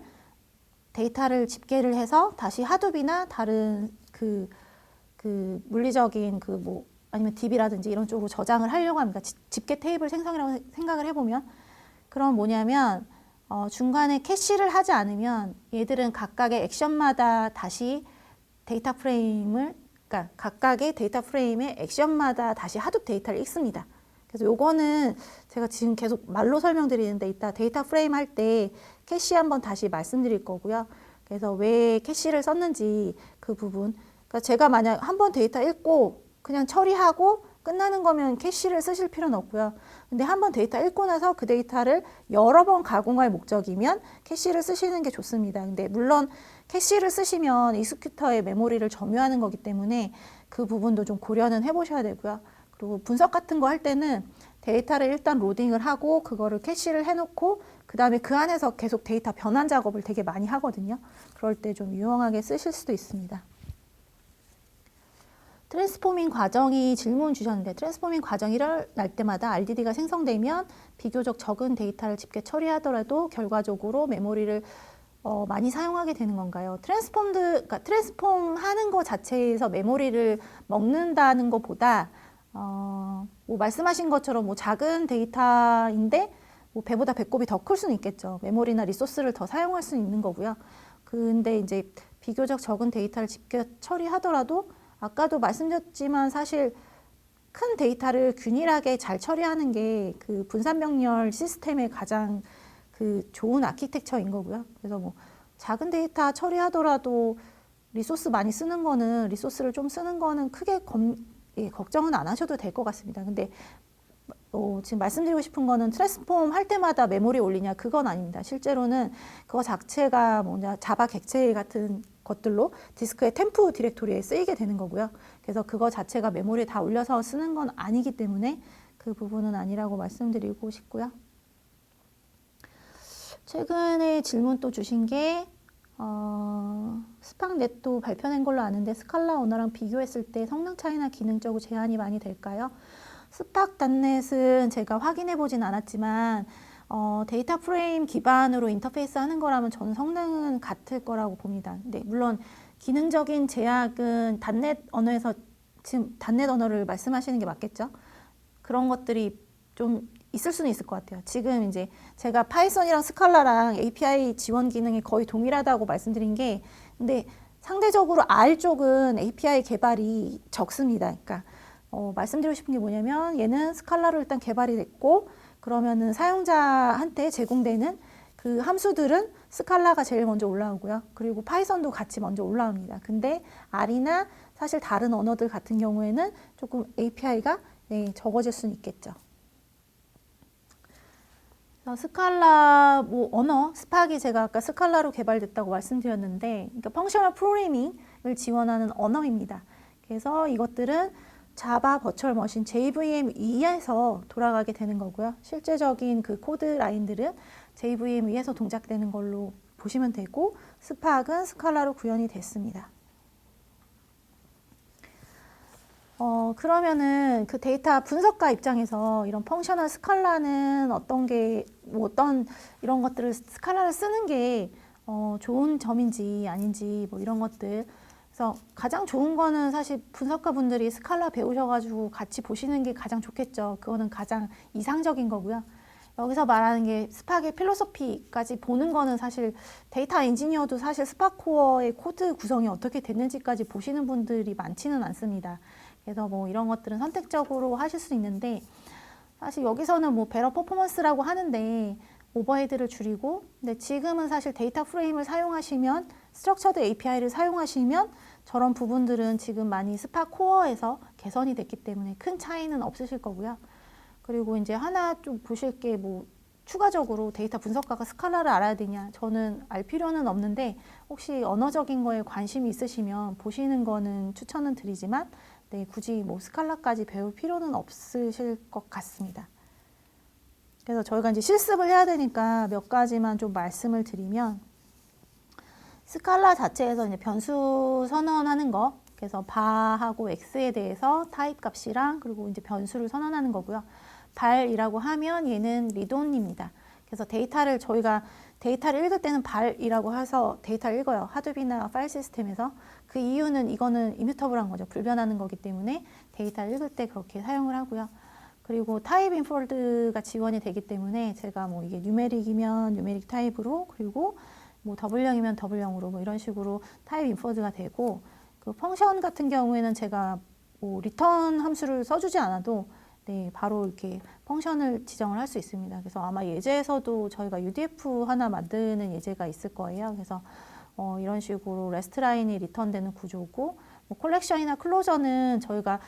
S1: 데이터를 집계를 해서 다시 하둡이나 다른 그 물리적인 뭐 아니면 DB라든지 이런 쪽으로 저장을 하려고 합니다. 집계 테이블 생성이라고 생각을 해보면 그럼 뭐냐면 중간에 캐시를 하지 않으면 얘들은 각각의 액션마다 다시 데이터 프레임을 그러니까 각각의 데이터 프레임의 액션마다 다시 하둡 데이터를 읽습니다. 그래서 요거는 제가 지금 계속 말로 설명드리는데 이따 데이터 프레임 할 때 캐시 한번 다시 말씀드릴 거고요. 그래서 왜 캐시를 썼는지 그 부분. 그러니까 제가 만약 한번 데이터 읽고 그냥 처리하고 끝나는 거면 캐시를 쓰실 필요는 없고요. 근데 한번 데이터 읽고 나서 그 데이터를 여러 번 가공할 목적이면 캐시를 쓰시는 게 좋습니다. 근데 물론 캐시를 쓰시면 익스큐터의 메모리를 점유하는 거기 때문에 그 부분도 좀 고려는 해보셔야 되고요. 그리고 분석 같은 거 할 때는 데이터를 일단 로딩을 하고 그거를 캐시를 해놓고 그 다음에 그 안에서 계속 데이터 변환 작업을 되게 많이 하거든요. 그럴 때 좀 유용하게 쓰실 수도 있습니다. 트랜스포밍 과정이 질문 주셨는데 트랜스포밍 과정이 일어날 때마다 RDD가 생성되면 비교적 적은 데이터를 집계 처리하더라도 결과적으로 메모리를 많이 사용하게 되는 건가요? 그러니까 트랜스폼 하는 것 자체에서 메모리를 먹는다는 것보다 뭐 말씀하신 것처럼 뭐 작은 데이터인데 뭐 배보다 배꼽이 더 클 수는 있겠죠. 메모리나 리소스를 더 사용할 수는 있는 거고요. 근데 이제 비교적 적은 데이터를 집계 처리하더라도 아까도 말씀드렸지만 사실 큰 데이터를 균일하게 잘 처리하는 게 그 분산명렬 시스템의 가장 그 좋은 아키텍처인 거고요. 그래서 뭐 작은 데이터 처리하더라도 리소스 많이 쓰는 거는 리소스를 좀 쓰는 거는 크게 걱정은 안 하셔도 될 것 같습니다. 근데 지금 말씀드리고 싶은 거는 트랜스폼 할 때마다 메모리 올리냐 그건 아닙니다. 실제로는 그거 자체가 뭐냐 자바 객체 같은 것들로 디스크의 템프 디렉토리에 쓰이게 되는 거고요. 그래서 그거 자체가 메모리에 다 올려서 쓰는 건 아니기 때문에 그 부분은 아니라고 말씀드리고 싶고요. 최근에 질문 또 주신 게 스팍넷도 발표된 걸로 아는데 스칼라 언어랑 비교했을 때 성능 차이나 기능적으로 제한이 많이 될까요? 스팍.넷은 제가 확인해 보진 않았지만 데이터 프레임 기반으로 인터페이스 하는 거라면 저는 성능은 같을 거라고 봅니다. 근데 물론 기능적인 제약은 .넷 언어에서 지금 .넷 언어를 말씀하시는 게 맞겠죠? 그런 것들이 좀 있을 수는 있을 것 같아요. 지금 이제 제가 파이썬이랑 스칼라랑 API 지원 기능이 거의 동일하다고 말씀드린 게 근데 상대적으로 R 쪽은 API 개발이 적습니다. 그러니까 말씀드리고 싶은 게 뭐냐면 얘는 스칼라로 일단 개발이 됐고 그러면은 사용자한테 제공되는 그 함수들은 스칼라가 제일 먼저 올라오고요. 그리고 파이썬도 같이 먼저 올라옵니다. 근데 R이나 사실 다른 언어들 같은 경우에는 조금 API가 적어질 수는 있겠죠. 스칼라 뭐 언어 스팍이 제가 아까 스칼라로 개발됐다고 말씀드렸는데 그러니까 펑셔널 프로그래밍을 지원하는 언어입니다. 그래서 이것들은 자바 버추얼 머신 JVM2에서 돌아가게 되는 거고요. 실제적인 그 코드 라인들은 JVM2에서 동작되는 걸로 보시면 되고, 스팍은 스칼라로 구현이 됐습니다. 그러면은 그 데이터 분석가 입장에서 이런 펑셔널 스칼라는 어떤 게, 뭐 어떤 이런 것들을 스칼라를 쓰는 게 좋은 점인지 아닌지 뭐 이런 것들. 그래서 가장 좋은 거는 사실 분석가 분들이 스칼라 배우셔가지고 같이 보시는 게 가장 좋겠죠. 그거는 가장 이상적인 거고요. 여기서 말하는 게 스팍의 필로소피까지 보는 거는 사실 데이터 엔지니어도 사실 스팍 코어의 코드 구성이 어떻게 됐는지까지 보시는 분들이 많지는 않습니다. 그래서 뭐 이런 것들은 선택적으로 하실 수 있는데, 사실 여기서는 뭐 베러 퍼포먼스라고 하는데 오버헤드를 줄이고, 근데 지금은 사실 데이터 프레임을 사용하시면, 스트럭처드 API를 사용하시면 저런 부분들은 지금 많이 스팍 코어에서 개선이 됐기 때문에 큰 차이는 없으실 거고요. 그리고 이제 하나 좀 보실 게 뭐 추가적으로 데이터 분석가가 스칼라를 알아야 되냐, 저는 알 필요는 없는데 혹시 언어적인 거에 관심이 있으시면 보시는 거는 추천은 드리지만, 네, 굳이 뭐 스칼라까지 배울 필요는 없으실 것 같습니다. 그래서 저희가 이제 실습을 해야 되니까 몇 가지만 좀 말씀을 드리면, 스칼라 자체에서 이제 변수 선언하는 거, 그래서 bar하고 x에 대해서 타입 값이랑 그리고 이제 변수를 선언하는 거고요. bar이라고 하면 얘는 리드온리입니다. 그래서 데이터를 저희가 데이터를 읽을 때는 bar이라고 해서 데이터를 읽어요. 하드비나 파일 시스템에서. 그 이유는 이거는 이뮤터블한 거죠. 불변하는 거기 때문에 데이터를 읽을 때 그렇게 사용을 하고요. 그리고 타입 인폴드가 지원이 되기 때문에 제가 뭐 이게 뉴메릭이면 뉴메릭 타입으로, 그리고 뭐 더블형이면 더블형으로 뭐 이런 식으로 타입 인포드가 되고, 그 펑션 같은 경우에는 제가 뭐 리턴 함수를 써주지 않아도 네, 바로 이렇게 펑션을 지정을 할 수 있습니다. 그래서 아마 예제에서도 저희가 UDF 하나 만드는 예제가 있을 거예요. 그래서 이런 식으로 레스트 라인이 리턴되는 구조고, 뭐 콜렉션이나 클로저는 저희가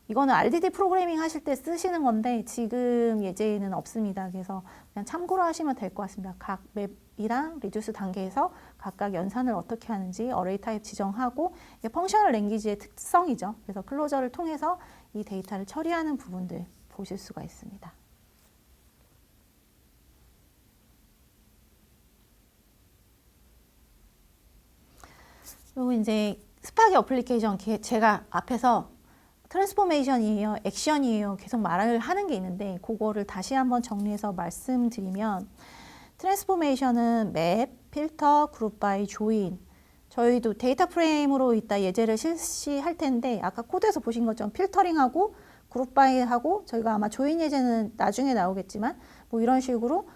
S1: 이거는 RDD 프로그래밍 하실 때 쓰시는 건데 지금 예제에는 없습니다. 그래서 그냥 참고로 하시면 될 것 같습니다. 각 맵이랑 리듀스 단계에서 각각 연산을 어떻게 하는지 어레이 타입 지정하고, 이게 펑셔널 랭귀지의 특성이죠. 그래서 클로저를 통해서 이 데이터를 처리하는 부분들 보실 수가 있습니다. 그리고 이제 스파기 어플리케이션, 제가 앞에서 트랜스포메이션이에요, 액션이에요 계속 말을 하는 게 있는데, 그거를 다시 한번 정리해서 말씀드리면, 트랜스포메이션은 맵, 필터, 그룹 바이, 조인, 저희도 데이터 프레임으로 이따 예제를 실시할 텐데 아까 코드에서 보신 것처럼 필터링하고 그룹 바이하고, 저희가 아마 조인 예제는 나중에 나오겠지만 뭐 이런 식으로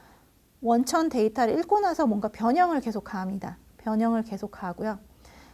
S1: 원천 데이터를 읽고 나서 뭔가 변형을 계속 가합니다. 변형을 계속 가하고요.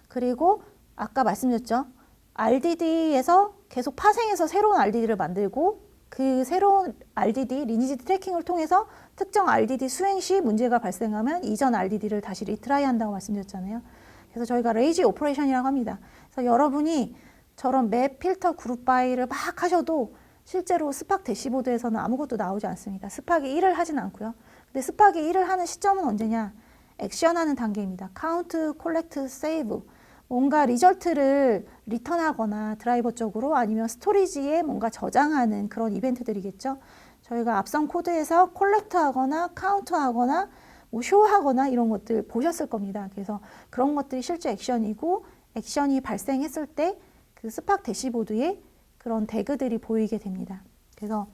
S1: 그리고 아까 말씀드렸죠, RDD에서 계속 파생해서 새로운 RDD를 만들고, 그 새로운 RDD, 리니지 트래킹을 통해서 특정 RDD 수행 시 문제가 발생하면 이전 RDD를 다시 리트라이 한다고 말씀드렸잖아요. 그래서 저희가 레이지 오퍼레이션이라고 합니다. 그래서 여러분이 저런 맵, 필터, 그룹 바이를 막 하셔도 실제로 스팍 대시보드에서는 아무것도 나오지 않습니다. 스팍이 1을 하진 않고요. 근데 스팍이 1을 하는 시점은 언제냐? 액션하는 단계입니다. 카운트, 콜렉트, 세이브. 뭔가 리절트를 리턴하거나 드라이버 쪽으로, 아니면 스토리지에 뭔가 저장하는 그런 이벤트들이겠죠. 저희가 앞선 코드에서 콜렉트하거나 카운트하거나 뭐 쇼하거나 이런 것들 보셨을 겁니다. 그래서 그런 것들이 실제 액션이고, 액션이 발생했을 때 그 스팍 대시보드에 그런 태그들이 보이게 됩니다. 그래서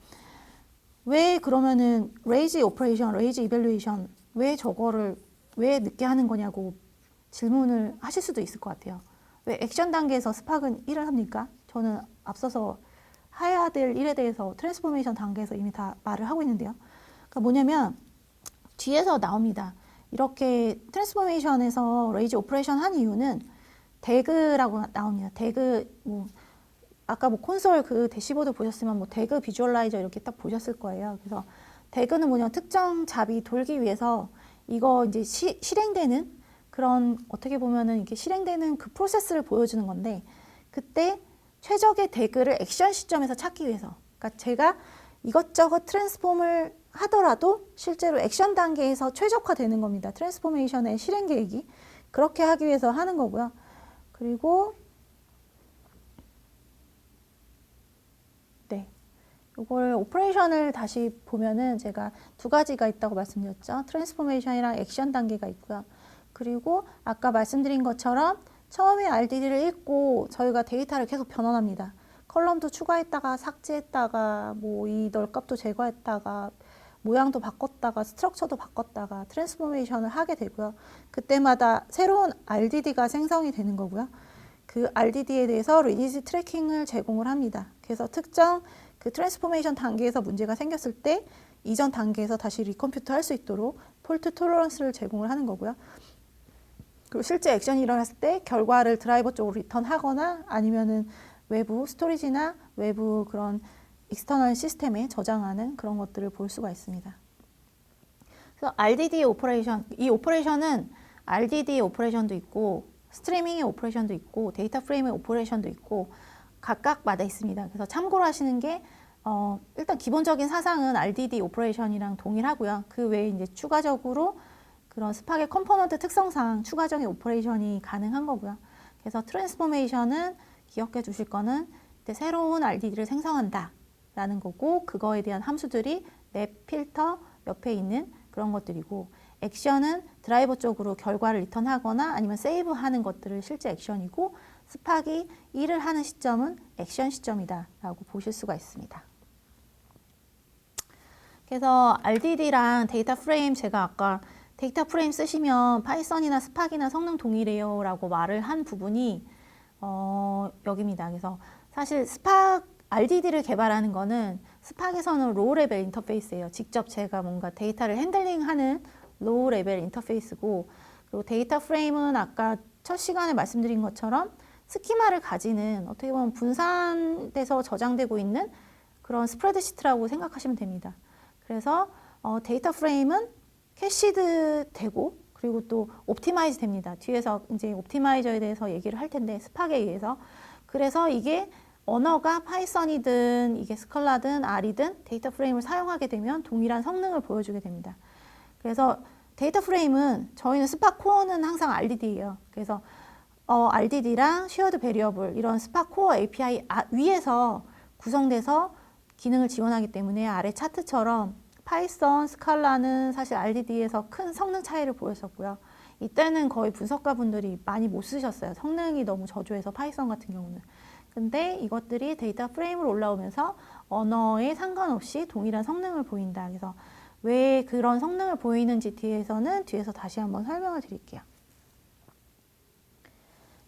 S1: 왜 그러면은 레이지 오퍼레이션, 레이지 이밸루에이션 왜 저거를 왜 늦게 하는 거냐고 질문을 하실 수도 있을 것 같아요. 왜 액션 단계에서 스팍은 1을 합니까? 저는 앞서서 해야 될 일에 대해서 트랜스포메이션 단계에서 이미 다 말을 하고 있는데요. 그러니까 뭐냐면 뒤에서 나옵니다. 이렇게 트랜스포메이션에서 레이지 오퍼레이션 한 이유는 대그라고 나옵니다. 대그, 뭐 아까 뭐 콘솔 그 대시보드 보셨으면 뭐 대그 비주얼라이저 이렇게 딱 보셨을 거예요. 그래서 대그는 뭐냐면 특정 잡이 돌기 위해서 이거 이제 실행되는 그런, 어떻게 보면은 이렇게 실행되는 그 프로세스를 보여주는 건데, 그때 최적의 대그를 액션 시점에서 찾기 위해서, 그러니까 제가 이것저것 트랜스폼을 하더라도 실제로 액션 단계에서 최적화되는 겁니다. 트랜스포메이션의 실행 계획이 그렇게 하기 위해서 하는 거고요. 그리고 이걸 오퍼레이션을 다시 보면은 제가 두 가지가 있다고 말씀드렸죠. 트랜스포메이션이랑 액션 단계가 있고요. 그리고 아까 말씀드린 것처럼 처음에 RDD를 읽고 저희가 데이터를 계속 변환합니다. 컬럼도 추가했다가 삭제했다가 뭐 이 널값도 제거했다가 모양도 바꿨다가 스트럭처도 바꿨다가 트랜스포메이션을 하게 되고요. 그때마다 새로운 RDD가 생성이 되는 거고요. 그 RDD에 대해서 리니지 트래킹을 제공을 합니다. 그래서 특정 그 트랜스포메이션 단계에서 문제가 생겼을 때 이전 단계에서 다시 리컴퓨트 할 수 있도록 폴트 톨러런스를 제공을 하는 거고요. 그리고 실제 액션이 일어났을 때 결과를 드라이버 쪽으로 리턴하거나 아니면은 외부 스토리지나 외부 그런 익스터널 시스템에 저장하는 그런 것들을 볼 수가 있습니다. 그래서 RDD 오퍼레이션, 이 오퍼레이션은 RDD 오퍼레이션도 있고 스트리밍의 오퍼레이션도 있고 데이터 프레임의 오퍼레이션도 있고 각각마다 있습니다. 그래서 참고로 하시는 게 일단 기본적인 사상은 RDD 오퍼레이션이랑 동일하고요. 그 외에 이제 추가적으로 그런 스팍의 컴포넌트 특성상 추가적인 오퍼레이션이 가능한 거고요. 그래서 트랜스포메이션은 기억해 두실 거는 새로운 RDD를 생성한다 라는 거고 그거에 대한 함수들이 맵, 필터, 옆에 있는 그런 것들이고 액션은 드라이버 쪽으로 결과를 리턴하거나 아니면 세이브하는 것들을 실제 액션이고 스팍이 일을 하는 시점은 액션 시점이다 라고 보실 수가 있습니다. 그래서 RDD랑 데이터 프레임 제가 아까 데이터 프레임 쓰시면 파이썬이나 스팍이나 성능 동일해요 라고 말을 한 부분이 여기입니다. 그래서 사실 스팍 RDD를 개발하는 거는 스팍에서는 로우 레벨 인터페이스예요. 직접 제가 뭔가 데이터를 핸들링하는 로우 레벨 인터페이스고 그리고 데이터 프레임은 아까 첫 시간에 말씀드린 것처럼 스키마를 가지는 어떻게 보면 분산돼서 저장되고 있는 그런 스프레드시트라고 생각하시면 됩니다. 그래서 데이터 프레임은 캐시드 되고 그리고 또 옵티마이즈 됩니다. 뒤에서 이제 옵티마이저에 대해서 얘기를 할 텐데 스팍에 의해서 그래서 이게 언어가 파이썬이든 이게 스칼라든 R이든 데이터 프레임을 사용하게 되면 동일한 성능을 보여주게 됩니다. 그래서 데이터 프레임은 저희는 스팍 코어는 항상 RDD예요. 그래서 RDD랑 쉐어드 베리어블 이런 스팍 코어 API 위에서 구성돼서 기능을 지원하기 때문에 아래 차트처럼 파이썬, 스칼라는 사실 RDD에서 큰 성능 차이를 보였었고요. 이때는 거의 분석가분들이 많이 못 쓰셨어요. 성능이 너무 저조해서 파이썬 같은 경우는. 근데 이것들이 데이터 프레임으로 올라오면서 언어에 상관없이 동일한 성능을 보인다. 그래서 왜 그런 성능을 보이는지 뒤에서 다시 한번 설명을 드릴게요.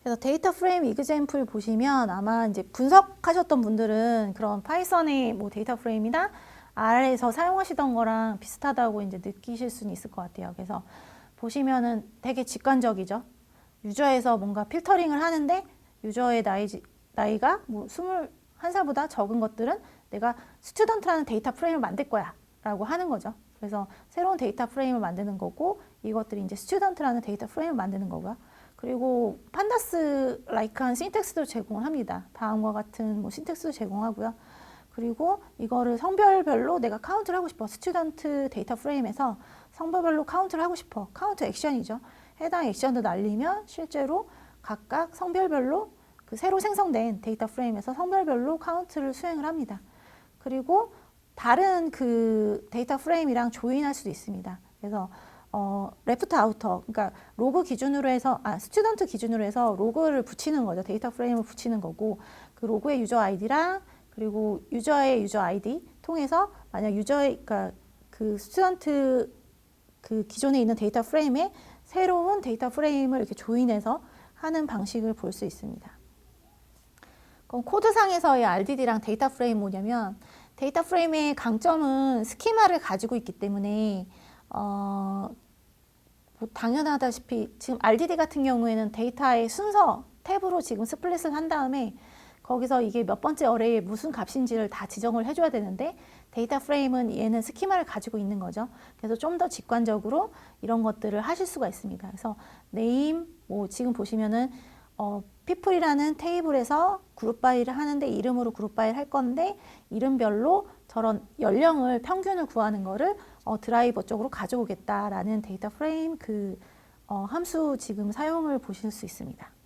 S1: 그래서 데이터 프레임 이그젬플 보시면 아마 이제 분석하셨던 분들은 그런 파이썬의 뭐 데이터 프레임이나 R에서 사용하시던 거랑 비슷하다고 이제 느끼실 수는 있을 것 같아요. 그래서 보시면은 되게 직관적이죠. 유저에서 뭔가 필터링을 하는데 유저의 나이가 뭐 21살보다 적은 것들은 내가 스튜던트라는 데이터 프레임을 만들 거야 라고 하는 거죠. 그래서 새로운 데이터 프레임을 만드는 거고 이것들이 이제 스튜던트라는 데이터 프레임을 만드는 거고요. 그리고 판다스 라이크한 신텍스도 제공을 합니다. 다음과 같은 뭐 신텍스도 제공하고요. 그리고 이거를 성별별로 내가 카운트를 하고 싶어. 스튜던트 데이터 프레임에서 성별별로 카운트를 하고 싶어. 카운트 액션이죠. 해당 액션도 날리면 실제로 각각 성별별로 그 새로 생성된 데이터 프레임에서 성별별로 카운트를 수행을 합니다. 그리고 다른 그 데이터 프레임이랑 조인할 수도 있습니다. 그래서 레프트 아우터, 그러니까 로그 기준으로 해서 스튜던트 기준으로 해서 로그를 붙이는 거죠. 데이터 프레임을 붙이는 거고 그 로그의 유저 아이디랑 그리고 유저의 유저 아이디 통해서 만약 유저의 그러니까 그 스튜던트 그 기존에 있는 데이터 프레임에 새로운 데이터 프레임을 이렇게 조인해서 하는 방식을 볼 수 있습니다. 그럼 코드상에서의 RDD랑 데이터 프레임 뭐냐면 데이터 프레임의 강점은 스키마를 가지고 있기 때문에 뭐 당연하다시피 지금 RDD 같은 경우에는 데이터의 순서 탭으로 지금 스플릿을 한 다음에 거기서 이게 몇 번째 어레이에 무슨 값인지를 다 지정을 해줘야 되는데 데이터 프레임은 얘는 스키마를 가지고 있는 거죠. 그래서 좀 더 직관적으로 이런 것들을 하실 수가 있습니다. 그래서 네임, 뭐 지금 보시면은 people이라는 테이블에서 그룹 바이를 하는데 이름으로 그룹 바이를 할 건데 이름별로 저런 연령을 평균을 구하는 거를 드라이버 쪽으로 가져오겠다라는 데이터 프레임 그 함수 지금 사용을 보실 수 있습니다.